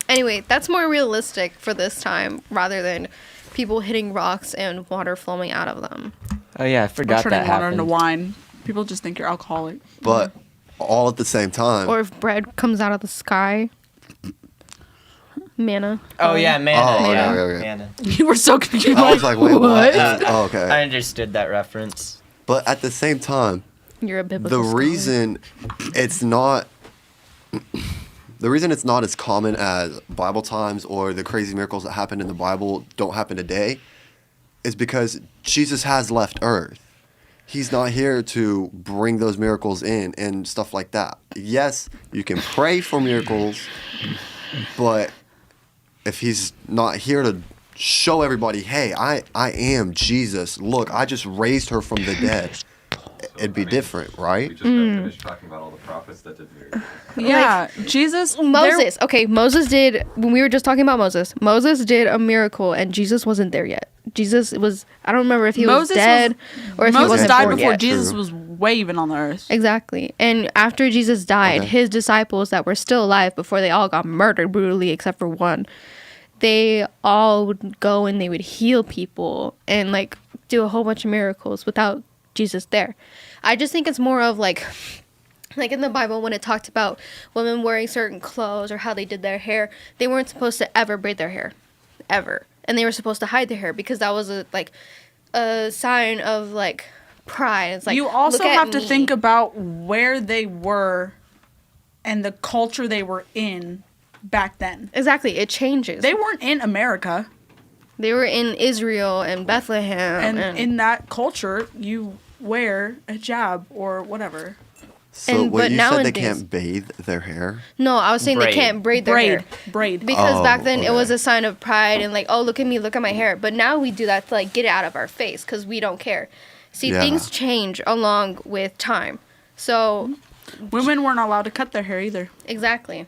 [SPEAKER 1] Anyway, that's more realistic for this time rather than people hitting rocks and water flowing out of them.
[SPEAKER 5] Oh yeah, I
[SPEAKER 2] Or
[SPEAKER 5] forgot
[SPEAKER 2] turning
[SPEAKER 5] that
[SPEAKER 2] water
[SPEAKER 5] happened.
[SPEAKER 2] into wine. People just think you're alcoholic.
[SPEAKER 4] But all at the same time.
[SPEAKER 1] Or if bread comes out of the sky. Manna.
[SPEAKER 5] Oh yeah, manna.
[SPEAKER 4] Oh,
[SPEAKER 5] yeah,
[SPEAKER 4] okay, okay.
[SPEAKER 5] manna.
[SPEAKER 2] You were so confused.
[SPEAKER 4] I was like, wait, what?
[SPEAKER 5] what?
[SPEAKER 4] Oh,
[SPEAKER 5] I
[SPEAKER 4] okay.
[SPEAKER 5] understood that reference.
[SPEAKER 4] But at the same time,
[SPEAKER 1] You're a biblical
[SPEAKER 4] the
[SPEAKER 1] scholar.
[SPEAKER 4] reason it's not as common as Bible times or the crazy miracles that happen in the Bible don't happen today is because Jesus has left earth. He's not here to bring those miracles in and stuff like that. Yes, you can pray for miracles, but if he's not here to show everybody, hey, I am Jesus. Look, I just raised her from the dead. It'd be different, right?
[SPEAKER 3] We just got finished talking about all the prophets that did miracles.
[SPEAKER 2] Yeah, Jesus.
[SPEAKER 1] Moses. Okay, Moses did. When we were just talking about Moses did a miracle, and Jesus wasn't there yet. Jesus was. I don't remember if he was
[SPEAKER 2] Moses
[SPEAKER 1] dead or if he
[SPEAKER 2] Moses
[SPEAKER 1] wasn't
[SPEAKER 2] died
[SPEAKER 1] born
[SPEAKER 2] before
[SPEAKER 1] yet.
[SPEAKER 2] Jesus
[SPEAKER 4] True.
[SPEAKER 2] was waving on the earth.
[SPEAKER 1] Exactly. And after Jesus died,
[SPEAKER 4] Okay.
[SPEAKER 1] his disciples that were still alive before they all got murdered brutally, except for one, they all would go and they would heal people and like do a whole bunch of miracles without Jesus there. I just think it's more of like in the Bible when it talked about women wearing certain clothes or how they did their hair, they weren't supposed to ever braid their hair, ever, and they were supposed to hide their hair because that was a sign of like pride. It's like
[SPEAKER 2] you also
[SPEAKER 1] "Look at
[SPEAKER 2] have to
[SPEAKER 1] me."
[SPEAKER 2] think about where they were and the culture they were in back then.
[SPEAKER 1] Exactly, it changes.
[SPEAKER 2] They weren't in America,
[SPEAKER 1] They were in Israel and Bethlehem,
[SPEAKER 2] and in that culture, you wear a hijab or whatever.
[SPEAKER 4] So
[SPEAKER 1] And-
[SPEAKER 4] what
[SPEAKER 1] but
[SPEAKER 4] you said they
[SPEAKER 1] nowadays-
[SPEAKER 4] can't bathe their hair?
[SPEAKER 1] no, I was saying
[SPEAKER 5] Braid.
[SPEAKER 1] they can't braid their hair.
[SPEAKER 2] Braid.
[SPEAKER 1] Because
[SPEAKER 4] Oh,
[SPEAKER 1] back then it
[SPEAKER 4] okay.
[SPEAKER 1] was a sign of pride and like, oh, look at me, look at my hair. But now we do that to like get it out of our face because we don't care. See,
[SPEAKER 4] Yeah.
[SPEAKER 1] things change along with time. So,
[SPEAKER 2] Women weren't allowed to cut their hair either.
[SPEAKER 1] exactly.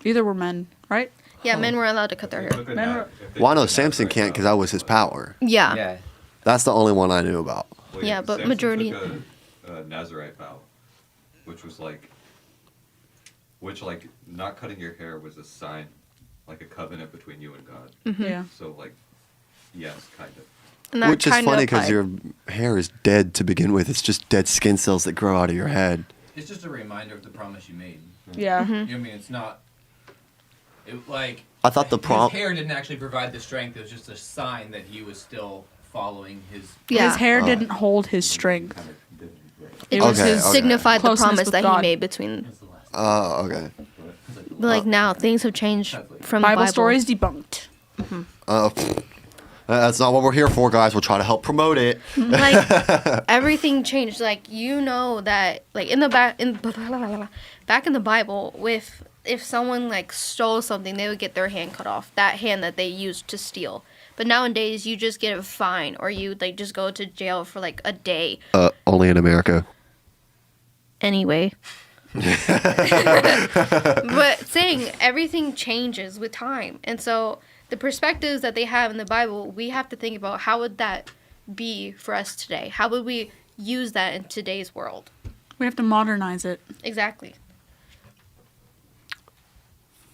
[SPEAKER 2] Either were men, right?
[SPEAKER 1] Yeah, men were allowed to cut their hair.
[SPEAKER 4] Well, I know Samson can't because that was his power.
[SPEAKER 1] Yeah.
[SPEAKER 5] Yeah.
[SPEAKER 4] That's the only one I knew about.
[SPEAKER 1] Yeah, but
[SPEAKER 3] Samson
[SPEAKER 1] majority-
[SPEAKER 3] took a Nazarite vow, which was like not cutting your hair was a sign, like a covenant between you and God.
[SPEAKER 1] Mm-hmm.
[SPEAKER 2] Yeah.
[SPEAKER 3] So like, yes, kind of.
[SPEAKER 1] And that
[SPEAKER 4] Which is
[SPEAKER 1] kinda
[SPEAKER 4] funny because
[SPEAKER 1] applied.
[SPEAKER 4] your hair is dead to begin with. It's just dead skin cells that grow out of your head.
[SPEAKER 6] It's just a reminder of the promise you made.
[SPEAKER 2] Yeah.
[SPEAKER 1] Mm-hmm.
[SPEAKER 6] You know what I mean? It's not. It like.
[SPEAKER 4] I thought the
[SPEAKER 6] His hair didn't actually provide the strength. It was just a sign that he was still following his.
[SPEAKER 1] Yeah.
[SPEAKER 2] His hair didn't hold his strength.
[SPEAKER 3] Kind of didn't, right.
[SPEAKER 1] It
[SPEAKER 2] Okay,
[SPEAKER 1] just
[SPEAKER 4] okay.
[SPEAKER 1] signified the
[SPEAKER 2] Closeness
[SPEAKER 1] promise
[SPEAKER 2] with
[SPEAKER 1] that
[SPEAKER 2] God.
[SPEAKER 1] he made between.
[SPEAKER 4] Okay.
[SPEAKER 1] But like now, things have changed from
[SPEAKER 2] Bible
[SPEAKER 1] the Bible
[SPEAKER 2] stories debunked.
[SPEAKER 4] That's not what we're here for, guys. We'll try to help promote it.
[SPEAKER 1] Like everything changed. Like you know that like in the back in the Bible, if someone like stole something, they would get their hand cut off. That hand that they used to steal. But nowadays, you just get a fine, or you like just go to jail for like a day.
[SPEAKER 4] Only in America.
[SPEAKER 1] Anyway. But saying everything changes with time, and so the perspectives that they have in the Bible, we have to think about how would that be for us today? How would we use that in today's world?
[SPEAKER 2] We have to modernize it.
[SPEAKER 1] Exactly.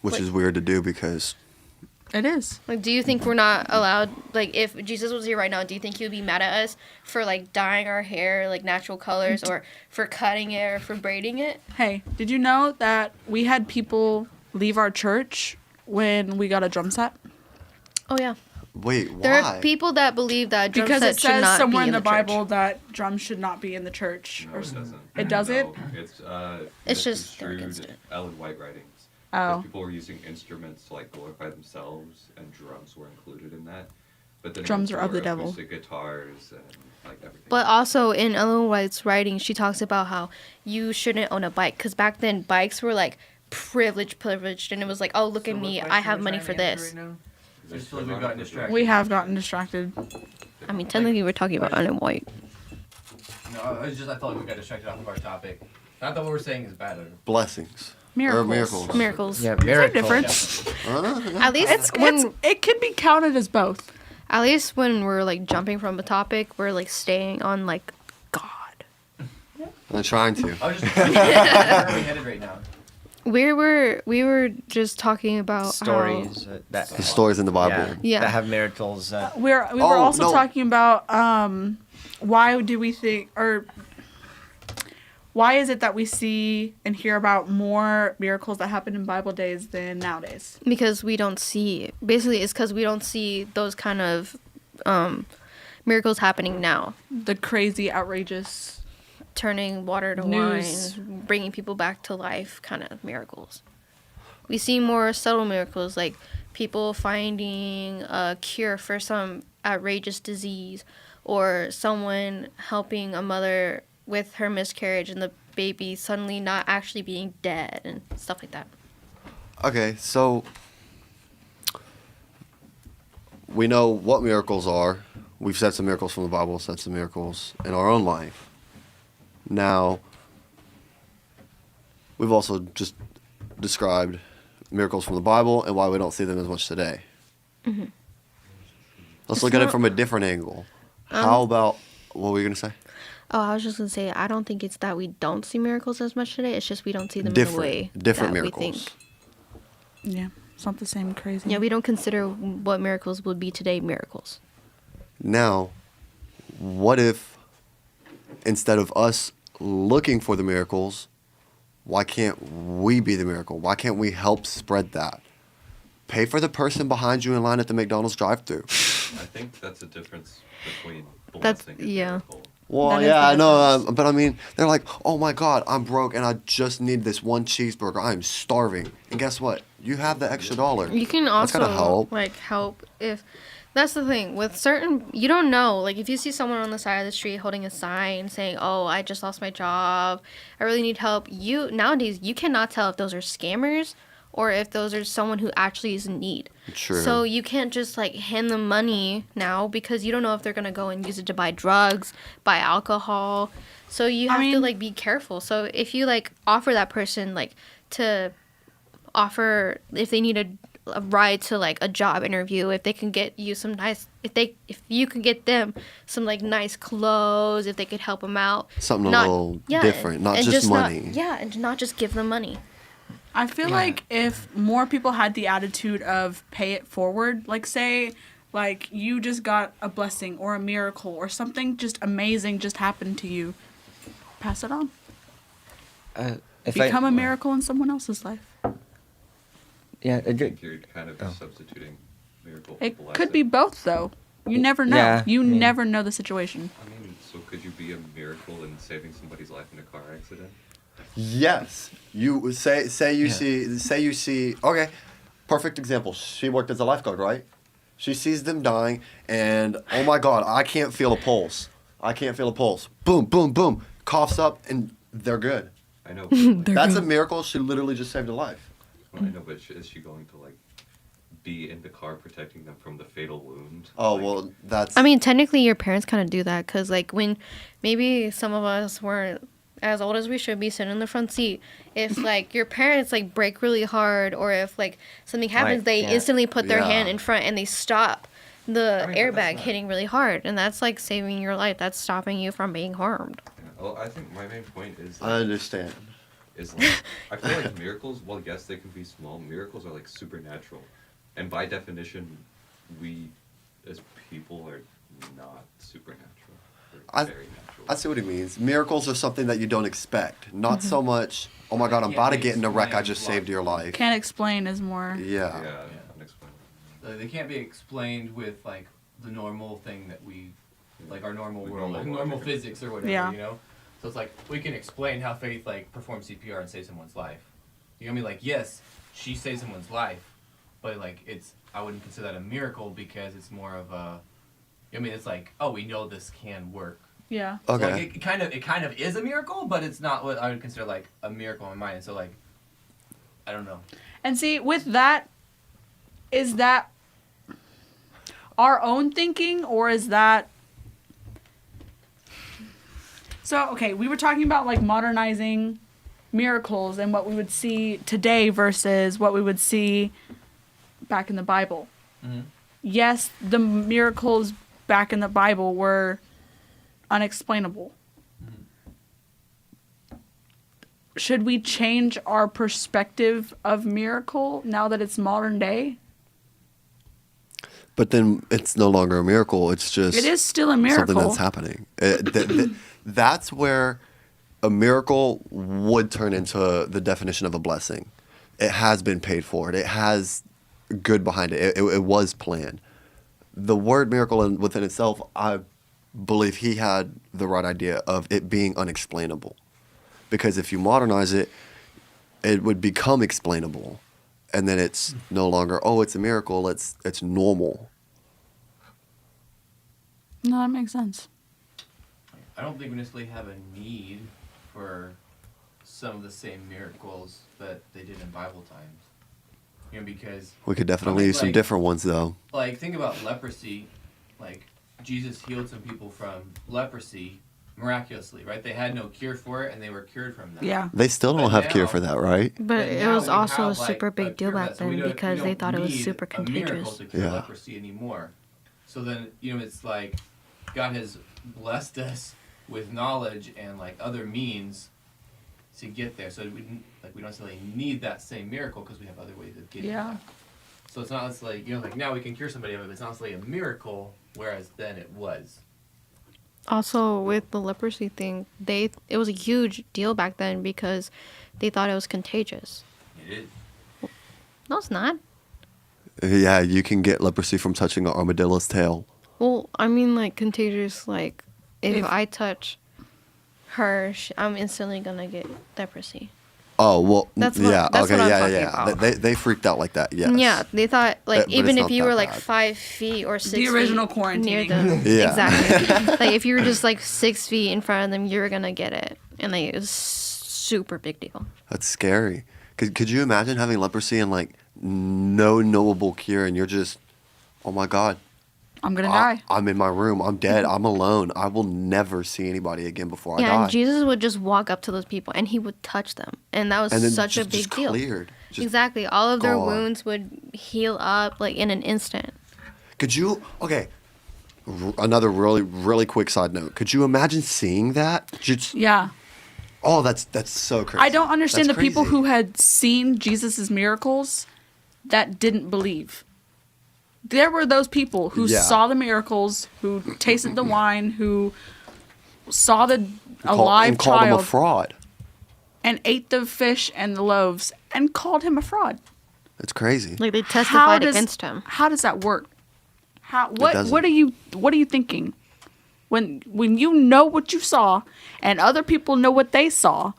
[SPEAKER 4] Which is weird to do because
[SPEAKER 2] It is.
[SPEAKER 1] Like, do you think we're not allowed, like, if Jesus was here right now, do you think he would be mad at us for, like, dyeing our hair, like, natural colors, or for cutting it, or for braiding it?
[SPEAKER 2] Hey, did you know that we had people leave our church when we got a drum set?
[SPEAKER 1] Oh, yeah.
[SPEAKER 4] wait, why?
[SPEAKER 1] There are people that believe that drum
[SPEAKER 2] Because
[SPEAKER 1] set
[SPEAKER 2] it
[SPEAKER 1] should
[SPEAKER 2] says
[SPEAKER 1] not
[SPEAKER 2] somewhere
[SPEAKER 1] be
[SPEAKER 2] in the
[SPEAKER 1] church.
[SPEAKER 2] Bible that drums should not be in the church.
[SPEAKER 3] No, it doesn't.
[SPEAKER 2] It doesn't?
[SPEAKER 3] No,
[SPEAKER 1] It's just they're
[SPEAKER 3] misconstrued
[SPEAKER 1] against it.
[SPEAKER 3] Ellen White writings.
[SPEAKER 2] Oh.
[SPEAKER 3] Because people were using instruments to like glorify themselves, and drums were included in that. But then
[SPEAKER 2] Drums are of the devil.
[SPEAKER 3] acoustic guitars and like everything.
[SPEAKER 1] But also in Ellen White's writing, she talks about how you shouldn't own a bike, because back then bikes were like privileged, and it was like, oh, look at me, I have money for this.
[SPEAKER 6] I just feel like we've gotten distracted.
[SPEAKER 2] We have gotten distracted.
[SPEAKER 1] I mean, technically we're talking about Ellen White.
[SPEAKER 6] No, I felt like we got distracted off of our topic. Not that what we're saying is bad.
[SPEAKER 4] Blessings.
[SPEAKER 2] Miracles.
[SPEAKER 4] Or miracles.
[SPEAKER 1] Miracles.
[SPEAKER 5] Yeah,
[SPEAKER 2] There's a
[SPEAKER 5] miracle.
[SPEAKER 2] difference.
[SPEAKER 1] At least
[SPEAKER 2] It could be counted as both.
[SPEAKER 1] at least when we're like jumping from a topic, we're like staying on like God.
[SPEAKER 4] I'm trying to.
[SPEAKER 6] I was just where are we headed right now?
[SPEAKER 1] We were just talking about
[SPEAKER 5] Stories that
[SPEAKER 4] The stories in the Bible.
[SPEAKER 1] Yeah.
[SPEAKER 5] that have miracles.
[SPEAKER 2] We were
[SPEAKER 4] Oh,
[SPEAKER 2] also
[SPEAKER 4] no.
[SPEAKER 2] talking about why do we think, or why is it that we see and hear about more miracles that happen in Bible days than nowadays?
[SPEAKER 1] because we don't see, basically it's because we don't see those kind of miracles happening now.
[SPEAKER 2] The crazy, outrageous.
[SPEAKER 1] Turning water to
[SPEAKER 2] News.
[SPEAKER 1] wine, bringing people back to life kind of miracles. We see more subtle miracles, like people finding a cure for some outrageous disease, or someone helping a mother with her miscarriage and the baby suddenly not actually being dead and stuff like that.
[SPEAKER 4] Okay, so we know what miracles are. We've said some miracles from the Bible, said some miracles in our own life. Now, we've also just described miracles from the Bible and why we don't see them as much today.
[SPEAKER 1] Mm-hmm.
[SPEAKER 4] Let's look at it from a different angle. How about, what were you going to say?
[SPEAKER 1] Oh, I was just gonna say, I don't think it's that we don't see miracles as much today. It's just we don't see them in the way
[SPEAKER 4] Different
[SPEAKER 1] that
[SPEAKER 4] miracles.
[SPEAKER 1] we think.
[SPEAKER 2] Yeah, it's not the same crazy.
[SPEAKER 1] Yeah, we don't consider what miracles would be today miracles.
[SPEAKER 4] Now, what if instead of us looking for the miracles, why can't we be the miracle? Why can't we help spread that? Pay for the person behind you in line at the McDonald's drive-thru.
[SPEAKER 3] I think that's a difference between
[SPEAKER 1] That's-
[SPEAKER 3] blessing and
[SPEAKER 1] yeah.
[SPEAKER 3] miracle.
[SPEAKER 4] Well,
[SPEAKER 2] That is
[SPEAKER 4] yeah,
[SPEAKER 2] the
[SPEAKER 4] I know, but I mean, they're like, oh my God, I'm broke and I just need this one cheeseburger. I'm starving. And guess what? You have the extra dollar.
[SPEAKER 1] You can
[SPEAKER 4] That's
[SPEAKER 1] also
[SPEAKER 4] gonna help.
[SPEAKER 1] like help if that's the thing with certain, you don't know, like if you see someone on the side of the street holding a sign saying, oh, I just lost my job, I really need help, you nowadays you cannot tell if those are scammers or if those are someone who actually is in need.
[SPEAKER 4] True.
[SPEAKER 1] So you can't just like hand them money now because you don't know if they're gonna go and use it to buy drugs, buy alcohol. So you have to
[SPEAKER 2] mean-
[SPEAKER 1] like be careful. So if you like offer that person like to offer, if they need a ride to like a job interview, if they can get you some nice, if you can get them some like nice clothes, if they could help them out,
[SPEAKER 4] Something a little different, not
[SPEAKER 1] and
[SPEAKER 4] just
[SPEAKER 1] not-
[SPEAKER 4] money.
[SPEAKER 1] and not just give them money.
[SPEAKER 2] I feel like if more people had the attitude of pay it forward, like say, like you just got a blessing or a miracle or something just amazing just happened to you, pass it on. Become a miracle in someone else's life.
[SPEAKER 5] Yeah,
[SPEAKER 3] I think you're kind of substituting miracle for
[SPEAKER 2] It
[SPEAKER 3] blessing.
[SPEAKER 2] could be both though. You never know.
[SPEAKER 5] Yeah,
[SPEAKER 2] You
[SPEAKER 5] I mean-
[SPEAKER 2] never know the situation.
[SPEAKER 3] I mean, so could you be a miracle in saving somebody's life in a car accident?
[SPEAKER 4] Yes. You say you see okay, perfect example. She worked as a lifeguard, right? She sees them dying and oh my God, I can't feel a pulse. Boom, boom, boom. Coughs up and they're good.
[SPEAKER 3] I know. But, like,
[SPEAKER 4] That's a miracle. She literally just saved a life.
[SPEAKER 3] well, I know, but is she going to like be in the car protecting them from the fatal wound.
[SPEAKER 4] Oh,
[SPEAKER 3] Like,
[SPEAKER 4] well, that's.
[SPEAKER 1] I mean, technically, your parents kind of do that because, like, when maybe some of us weren't as old as we should be sitting in the front seat, if, like, your parents, like, brake really hard or if, like, something happens,
[SPEAKER 5] Like,
[SPEAKER 1] they
[SPEAKER 5] yeah.
[SPEAKER 1] instantly put their hand
[SPEAKER 4] Yeah.
[SPEAKER 1] in front and they stop the
[SPEAKER 3] I mean, but that's
[SPEAKER 1] airbag
[SPEAKER 3] not-
[SPEAKER 1] hitting really hard. And that's, like, saving your life. That's stopping you from being harmed.
[SPEAKER 3] Well, I think my main point is
[SPEAKER 4] I understand.
[SPEAKER 3] like I feel like miracles, while yes they can be small, miracles are like supernatural, and by definition, we as people are not supernatural. We're
[SPEAKER 4] I-
[SPEAKER 3] very natural.
[SPEAKER 4] I see what he means. Miracles are something that you don't expect. Not so much, oh my God, I'm
[SPEAKER 6] Yeah,
[SPEAKER 4] about to
[SPEAKER 6] they
[SPEAKER 4] get in a wreck, I
[SPEAKER 6] explain
[SPEAKER 4] just
[SPEAKER 6] why.
[SPEAKER 4] saved your life.
[SPEAKER 2] Can't explain is more.
[SPEAKER 4] Yeah.
[SPEAKER 3] Yeah, unexplainable.
[SPEAKER 6] They can't be explained with like the normal thing that we, like our normal
[SPEAKER 3] Like
[SPEAKER 6] world,
[SPEAKER 3] normal
[SPEAKER 6] like normal
[SPEAKER 3] logic.
[SPEAKER 6] physics or whatever,
[SPEAKER 2] Yeah.
[SPEAKER 6] you know. So it's like we can explain how Faith like performs CPR and saves someone's life. You know what I mean? Like yes, she saved someone's life, but like I wouldn't consider that a miracle because it's more of a. I mean, it's like oh, we know this can work.
[SPEAKER 2] Yeah.
[SPEAKER 6] So,
[SPEAKER 4] Okay.
[SPEAKER 6] like, it kind of is a miracle, but it's not what I would consider like a miracle in my mind. So like, I don't know.
[SPEAKER 2] And see, with that, is that our own thinking or is that. So, okay, we were talking about like modernizing miracles and what we would see today versus what we would see back in the Bible.
[SPEAKER 6] Mm-hmm.
[SPEAKER 2] Yes, the miracles back in the Bible were unexplainable. Should we change our perspective of miracle now that it's modern day?
[SPEAKER 4] But then it's no longer a miracle. It's just
[SPEAKER 2] It is still a miracle.
[SPEAKER 4] something that's happening. That's where a miracle would turn into the definition of a blessing. It has been paid for. It has good behind it. It was planned. The word miracle within itself, I believe he had the right idea of it being unexplainable. Because if you modernize it, it would become explainable. And then it's no longer, oh, it's a miracle. It's normal.
[SPEAKER 2] No, that makes sense.
[SPEAKER 6] I don't think we necessarily have a need for some of the same miracles that they did in Bible times. You know, because
[SPEAKER 4] We could definitely use some
[SPEAKER 6] like-
[SPEAKER 4] different ones, though.
[SPEAKER 6] like think about leprosy. Like Jesus healed some people from leprosy miraculously, right? They had no cure for it, and they were cured from that.
[SPEAKER 2] Yeah.
[SPEAKER 4] They still don't
[SPEAKER 6] But
[SPEAKER 4] have cure
[SPEAKER 6] now-
[SPEAKER 4] for that, right?
[SPEAKER 1] But it
[SPEAKER 6] now
[SPEAKER 1] was
[SPEAKER 6] we
[SPEAKER 1] also a
[SPEAKER 6] have, like,
[SPEAKER 1] super
[SPEAKER 6] a
[SPEAKER 1] big deal
[SPEAKER 6] cure for
[SPEAKER 1] back
[SPEAKER 6] that, so we
[SPEAKER 1] then
[SPEAKER 6] don't-
[SPEAKER 1] because
[SPEAKER 6] we
[SPEAKER 1] they
[SPEAKER 6] don't
[SPEAKER 1] thought it was
[SPEAKER 6] need
[SPEAKER 1] super
[SPEAKER 6] a miracle
[SPEAKER 1] contagious.
[SPEAKER 6] to cure
[SPEAKER 4] Yeah.
[SPEAKER 6] leprosy anymore. So then, you know, it's like God has blessed us with knowledge and like other means to get there. So we don't necessarily need that same miracle because we have other ways of getting
[SPEAKER 2] Yeah.
[SPEAKER 6] that. So it's not like, you know, like now we can cure somebody of it, but it's not necessarily a miracle, whereas then it was.
[SPEAKER 1] Also, with the leprosy thing, it was a huge deal back then because they thought it was contagious.
[SPEAKER 6] It is.
[SPEAKER 1] No, it's not.
[SPEAKER 4] Yeah, you can get leprosy from touching an armadillo's tail.
[SPEAKER 1] Well, I mean, like, contagious, like, if
[SPEAKER 2] If-
[SPEAKER 1] I touch her, I'm instantly gonna get leprosy.
[SPEAKER 4] Oh, well,
[SPEAKER 1] That's what-
[SPEAKER 4] yeah,
[SPEAKER 1] that's
[SPEAKER 4] okay,
[SPEAKER 1] what I'm
[SPEAKER 4] yeah,
[SPEAKER 1] talking
[SPEAKER 4] yeah.
[SPEAKER 1] about.
[SPEAKER 4] They freaked out like that, yes.
[SPEAKER 1] Yeah, they thought, like,
[SPEAKER 4] But
[SPEAKER 1] even
[SPEAKER 4] it's
[SPEAKER 1] if
[SPEAKER 4] not
[SPEAKER 1] you
[SPEAKER 4] that
[SPEAKER 1] were, like,
[SPEAKER 4] bad.
[SPEAKER 1] 5 feet or 6 feet.
[SPEAKER 2] original
[SPEAKER 1] Near
[SPEAKER 2] quarantining.
[SPEAKER 1] them.
[SPEAKER 4] Yeah.
[SPEAKER 1] Exactly. Like, if you were just, like, 6 feet in front of them, you're gonna get it. And, like, it was super big deal.
[SPEAKER 4] That's scary. Could you imagine having leprosy and, like, no knowable cure and you're just, oh my God,
[SPEAKER 2] I'm going to die.
[SPEAKER 4] I'm in my room, I'm dead, I'm alone, I will never see anybody again before I
[SPEAKER 1] Yeah,
[SPEAKER 4] die.
[SPEAKER 1] and Jesus would just walk up to those people and he would touch them. And that was
[SPEAKER 4] And then
[SPEAKER 1] such a
[SPEAKER 4] just
[SPEAKER 1] big deal.
[SPEAKER 4] cleared. Just
[SPEAKER 1] Exactly. All of their
[SPEAKER 4] gone.
[SPEAKER 1] wounds would heal up, like, in an instant.
[SPEAKER 4] Could you, okay, another really, really quick side note. Could you imagine seeing that? Just,
[SPEAKER 2] Yeah.
[SPEAKER 4] oh, that's so crazy.
[SPEAKER 2] I don't understand
[SPEAKER 4] That's
[SPEAKER 2] the people
[SPEAKER 4] crazy.
[SPEAKER 2] who had seen Jesus' miracles that didn't believe. There were those people who
[SPEAKER 4] Yeah.
[SPEAKER 2] saw the miracles, who tasted the wine, who saw the
[SPEAKER 4] Call-
[SPEAKER 2] alive
[SPEAKER 4] and called him a
[SPEAKER 2] child
[SPEAKER 4] fraud.
[SPEAKER 2] and ate the fish and the loaves and called him a fraud.
[SPEAKER 4] It's crazy.
[SPEAKER 1] Like, they testified
[SPEAKER 2] does-
[SPEAKER 1] against him.
[SPEAKER 2] How does that work? What
[SPEAKER 4] doesn't.
[SPEAKER 2] are you thinking? When you know what you saw and other people know what they saw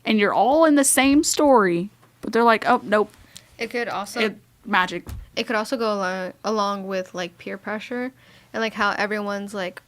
[SPEAKER 2] and you're all in the same story, but they're like, "Oh, nope,
[SPEAKER 1] It could also
[SPEAKER 2] magic."
[SPEAKER 1] it could also go along with, like, peer pressure and, like, how everyone's, like,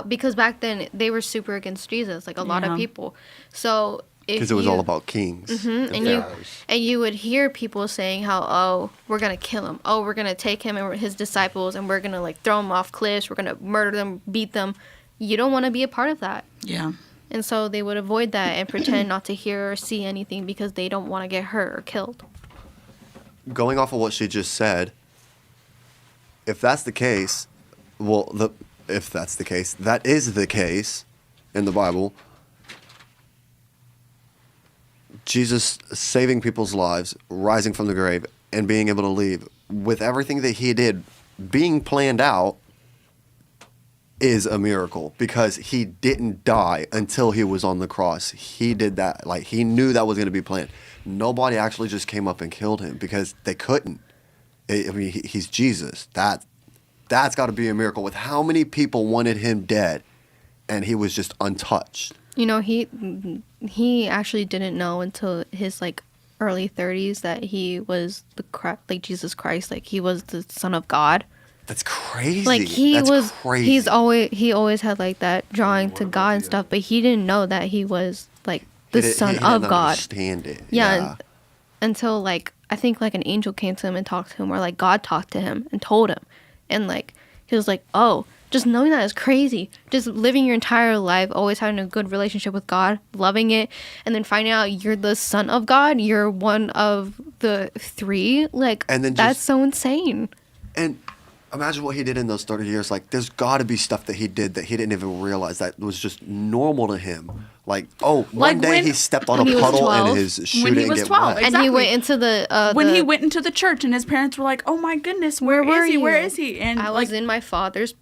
[SPEAKER 1] because back then they were super against Jesus, like, a lot
[SPEAKER 2] Yeah.
[SPEAKER 1] of people. So
[SPEAKER 4] Because it was all about kings.
[SPEAKER 1] And you would hear people saying how, oh, we're gonna kill him. Oh, we're gonna take him and his disciples and we're gonna like throw him off cliffs. We're gonna murder them, beat them. You don't want to be a part of that.
[SPEAKER 2] Yeah.
[SPEAKER 1] And so they would avoid that and pretend not to hear or see anything because they don't want to get hurt or killed.
[SPEAKER 4] Going off of what she just said, if that's the case, if that's the case, that is the case in the Bible. Jesus saving people's lives, rising from the grave, and being able to leave with everything that he did being planned out is a miracle because he didn't die until he was on the cross. He did that. Like, he knew that was going to be planned. Nobody actually just came up and killed him because they couldn't. I mean, he's Jesus. That's got to be a miracle with how many people wanted him dead and he was just untouched.
[SPEAKER 1] You know, he actually didn't know until his like early 30s that he was like Jesus Christ, like he was the Son of God.
[SPEAKER 4] That's crazy.
[SPEAKER 1] Like
[SPEAKER 4] That's crazy.
[SPEAKER 1] he always had like that drawing to God and stuff, but he didn't know that he was like the Son
[SPEAKER 4] he
[SPEAKER 1] of
[SPEAKER 4] didn't
[SPEAKER 1] God.
[SPEAKER 4] Understand it.
[SPEAKER 1] Yeah. Until like I think like an angel came to him and talked to him, or like God talked to him and told him, and like he was like, oh, just knowing that is crazy. Just living your entire life, always having a good relationship with God, loving it, and then finding out you're the Son of God, you're one of the three. Like,
[SPEAKER 4] And then
[SPEAKER 1] that's
[SPEAKER 4] just-
[SPEAKER 1] so insane.
[SPEAKER 4] And imagine what he did in those 30 years. Like, there's got to be stuff that he did that he didn't even realize that was just normal to him. Like, oh, one
[SPEAKER 2] Like
[SPEAKER 4] day
[SPEAKER 2] when-
[SPEAKER 4] he stepped on
[SPEAKER 1] when
[SPEAKER 4] a
[SPEAKER 1] he was
[SPEAKER 4] puddle
[SPEAKER 1] 12.
[SPEAKER 4] and his shoe
[SPEAKER 2] When he
[SPEAKER 4] didn't
[SPEAKER 2] was
[SPEAKER 4] get
[SPEAKER 2] 12.
[SPEAKER 4] wet.
[SPEAKER 1] And he
[SPEAKER 2] Exactly.
[SPEAKER 1] went into the
[SPEAKER 2] When he went into the church and his parents were like, "Oh my goodness, where
[SPEAKER 1] were
[SPEAKER 2] is he? Where
[SPEAKER 1] you?
[SPEAKER 2] is he?" And
[SPEAKER 1] I
[SPEAKER 2] like,
[SPEAKER 1] was in my father's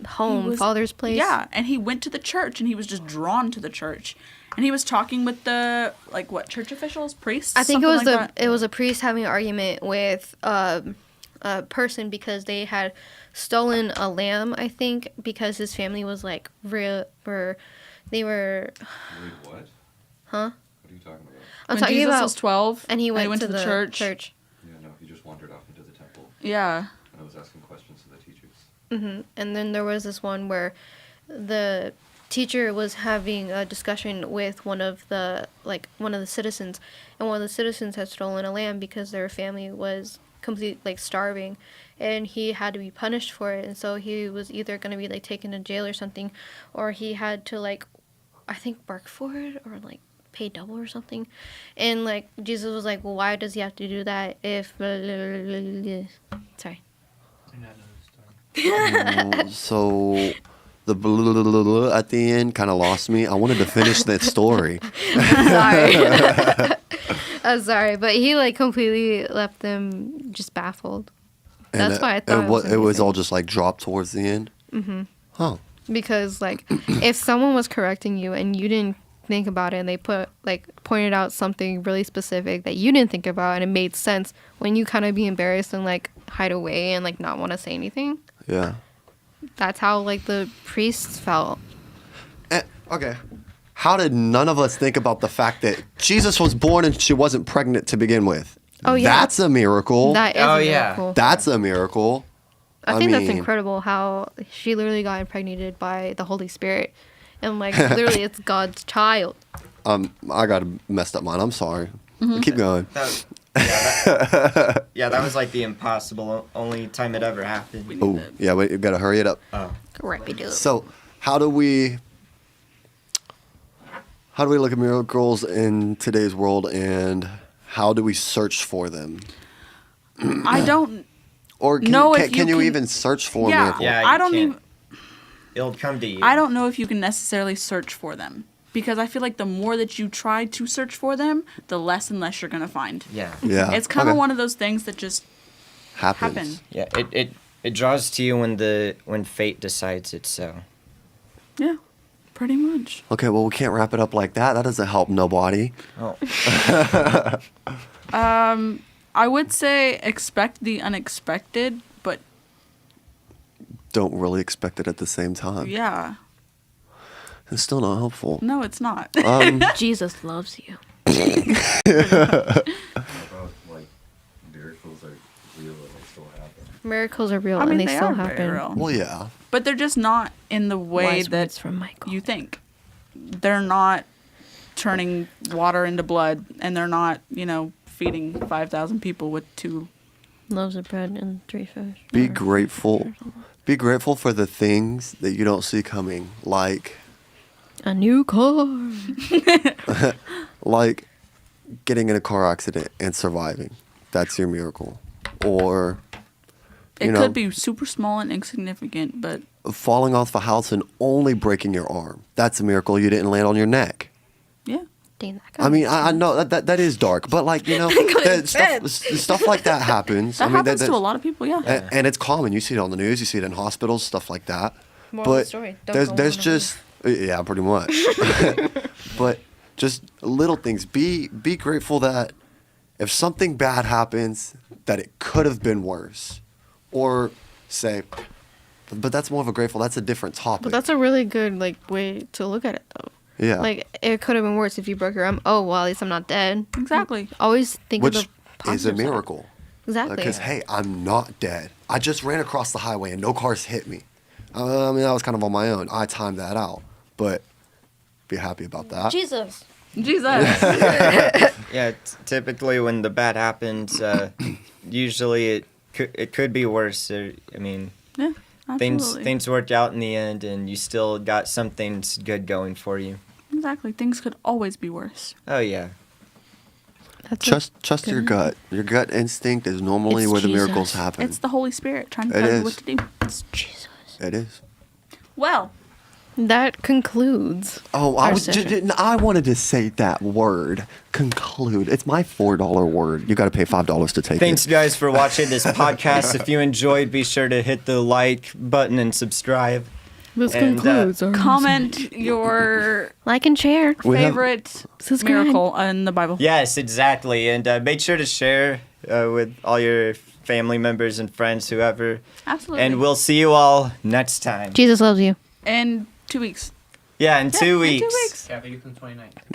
[SPEAKER 1] home,
[SPEAKER 2] was-
[SPEAKER 1] father's place.
[SPEAKER 2] yeah, and he went to the church and he was just drawn to the church, and he was talking with the like what church officials, priests.
[SPEAKER 1] I think
[SPEAKER 2] something like that.
[SPEAKER 1] it was a priest having an argument with a person because they had stolen a lamb. I think because his family was like they were.
[SPEAKER 3] Wait, what?
[SPEAKER 1] Huh?
[SPEAKER 3] What are you talking about?
[SPEAKER 1] I'm
[SPEAKER 2] When
[SPEAKER 1] talking
[SPEAKER 2] Jesus
[SPEAKER 1] about
[SPEAKER 2] was 12
[SPEAKER 1] and he went
[SPEAKER 2] to the church.
[SPEAKER 3] Yeah, no, he just wandered off into the temple
[SPEAKER 2] Yeah.
[SPEAKER 3] and I was asking questions to the teachers.
[SPEAKER 1] And then there was this one where the teacher was having a discussion with one of the citizens, and one of the citizens had stolen a lamb because their family was completely like starving, and he had to be punished for it. And so he was either going to be like taken to jail or something, or he had to like, I think, work for it or like pay double or something. And like Jesus was like, well, why does he have to do that if sorry.
[SPEAKER 4] So the at the end kind of lost me. I wanted to finish that story.
[SPEAKER 1] Sorry. I'm sorry, but he like completely left them just baffled. That's why I thought
[SPEAKER 4] it was
[SPEAKER 1] amazing.
[SPEAKER 4] all just like dropped towards the end. Huh.
[SPEAKER 1] Because like if someone was correcting you and you didn't think about it and they pointed out something really specific that you didn't think about and it made sense, when you kind of be embarrassed and like hide away and like not want to say anything.
[SPEAKER 4] Yeah.
[SPEAKER 1] That's how like the priests felt.
[SPEAKER 4] Okay. How did none of us think about the fact that Jesus was born and she wasn't pregnant to begin with?
[SPEAKER 1] Oh, yeah.
[SPEAKER 4] That's a miracle.
[SPEAKER 1] That is
[SPEAKER 5] Oh,
[SPEAKER 1] a
[SPEAKER 5] yeah.
[SPEAKER 1] miracle.
[SPEAKER 4] That's a miracle.
[SPEAKER 1] I think that's
[SPEAKER 4] mean,
[SPEAKER 1] incredible how she literally got impregnated by the Holy Spirit. And like literally it's God's child.
[SPEAKER 4] I got messed up mine. I'm sorry. Keep going.
[SPEAKER 5] That was like the impossible only time it ever happened.
[SPEAKER 4] Oh, yeah, wait, you gotta hurry it up.
[SPEAKER 1] Rapido.
[SPEAKER 4] So, how do we look at miracles in today's world, and how do we search for them?
[SPEAKER 2] I don't.
[SPEAKER 4] Or
[SPEAKER 2] No, if
[SPEAKER 4] can
[SPEAKER 2] you
[SPEAKER 4] you
[SPEAKER 2] can-
[SPEAKER 4] even search for a
[SPEAKER 2] Yeah.
[SPEAKER 4] miracle?
[SPEAKER 5] Yeah,
[SPEAKER 2] I
[SPEAKER 5] you
[SPEAKER 2] don't
[SPEAKER 5] can't.
[SPEAKER 2] even.
[SPEAKER 5] It'll come to you.
[SPEAKER 2] I don't know if you can necessarily search for them, because I feel like the more that you try to search for them, the less and less you're gonna find.
[SPEAKER 5] Yeah.
[SPEAKER 4] Yeah.
[SPEAKER 2] It's kind of
[SPEAKER 4] Okay.
[SPEAKER 2] one of those things that just
[SPEAKER 4] Happens.
[SPEAKER 2] happen.
[SPEAKER 5] Yeah. It draws to you when fate decides it's so.
[SPEAKER 2] Yeah, pretty much.
[SPEAKER 4] Okay, well, we can't wrap it up like that. That doesn't help nobody.
[SPEAKER 5] Oh.
[SPEAKER 2] I would say expect the unexpected, but
[SPEAKER 4] Don't really expect it at the same time.
[SPEAKER 2] yeah,
[SPEAKER 4] It's still not helpful.
[SPEAKER 2] no, it's not.
[SPEAKER 1] Jesus loves you.
[SPEAKER 3] How about like miracles are real and they still happen?
[SPEAKER 1] Miracles are real
[SPEAKER 2] I mean,
[SPEAKER 1] and they
[SPEAKER 2] they
[SPEAKER 1] still
[SPEAKER 2] are
[SPEAKER 1] happen.
[SPEAKER 2] very real,
[SPEAKER 4] Well, yeah.
[SPEAKER 2] but they're just not in the way
[SPEAKER 1] Wise
[SPEAKER 2] that
[SPEAKER 1] words from Michael.
[SPEAKER 2] you think. They're not turning water into blood, and they're not, feeding 5,000 people with 2.
[SPEAKER 1] Loaves of bread and 3 fish.
[SPEAKER 4] Be grateful. Be grateful for the things that you don't see coming, like
[SPEAKER 1] A new car.
[SPEAKER 4] like getting in a car accident and surviving. That's your miracle. Or
[SPEAKER 2] It could be super small and insignificant, but
[SPEAKER 4] falling off a house and only breaking your arm. That's a miracle you didn't land on your neck.
[SPEAKER 2] yeah.
[SPEAKER 1] Dang, that
[SPEAKER 4] I mean, I know that is dark, but like, stuff like that happens.
[SPEAKER 2] That
[SPEAKER 4] I mean,
[SPEAKER 2] happens to a lot of people, yeah.
[SPEAKER 4] and it's common. You see it on the news. You see it in hospitals, stuff like that.
[SPEAKER 1] Moral of the
[SPEAKER 4] But
[SPEAKER 1] story, don't go
[SPEAKER 4] there's
[SPEAKER 1] on a
[SPEAKER 4] just yeah, pretty much. But just little things. Be grateful that if something bad happens, that it could have been worse, or say, but that's more of a grateful. That's a different topic.
[SPEAKER 1] But that's a really good way to look at it though.
[SPEAKER 4] yeah.
[SPEAKER 1] Like it could have been worse if you broke your arm. Oh well, at least I'm not dead.
[SPEAKER 2] Exactly.
[SPEAKER 1] Always think
[SPEAKER 4] Which
[SPEAKER 1] of the
[SPEAKER 4] is a
[SPEAKER 1] positive side.
[SPEAKER 4] miracle.
[SPEAKER 1] Exactly.
[SPEAKER 4] Because hey, I'm not dead. I just ran across the highway and no cars hit me. I mean, that was kind of on my own. I timed that out, but be happy about that.
[SPEAKER 1] Jesus.
[SPEAKER 2] Jesus.
[SPEAKER 5] Yeah, typically when the bad happens, usually it could be worse. I mean,
[SPEAKER 2] Yeah, absolutely.
[SPEAKER 5] things work out in the end, and you still got something good going for you.
[SPEAKER 2] Exactly. Things could always be worse.
[SPEAKER 5] Oh yeah.
[SPEAKER 1] That's
[SPEAKER 4] Trust your gut. Your gut instinct is normally
[SPEAKER 1] It's
[SPEAKER 4] where the
[SPEAKER 1] Jesus.
[SPEAKER 4] miracles happen.
[SPEAKER 2] It's the Holy Spirit trying to
[SPEAKER 4] It
[SPEAKER 2] tell you
[SPEAKER 4] is.
[SPEAKER 2] what to do.
[SPEAKER 1] It's Jesus.
[SPEAKER 4] It is.
[SPEAKER 2] Well,
[SPEAKER 1] That concludes.
[SPEAKER 4] Oh,
[SPEAKER 1] our session.
[SPEAKER 4] I wanted to say that word. Conclude. It's my $4 word. You got to pay $5 to take
[SPEAKER 5] Thanks
[SPEAKER 4] it.
[SPEAKER 5] guys for watching this podcast. If you enjoyed, be sure to hit the like button and subscribe.
[SPEAKER 1] This
[SPEAKER 5] And,
[SPEAKER 1] concludes our
[SPEAKER 2] comment your
[SPEAKER 1] like and share.
[SPEAKER 4] We have-
[SPEAKER 2] favorite
[SPEAKER 1] Subscribe.
[SPEAKER 2] miracle in the Bible.
[SPEAKER 5] Yes, exactly. And make sure to share with all your family members and friends, whoever.
[SPEAKER 2] Absolutely.
[SPEAKER 5] And we'll see you all next time.
[SPEAKER 1] Jesus loves you.
[SPEAKER 2] in 2 weeks.
[SPEAKER 5] Yeah, in 2
[SPEAKER 2] In
[SPEAKER 5] weeks.
[SPEAKER 2] 2 weeks.
[SPEAKER 6] Catholic Youth on the 29th.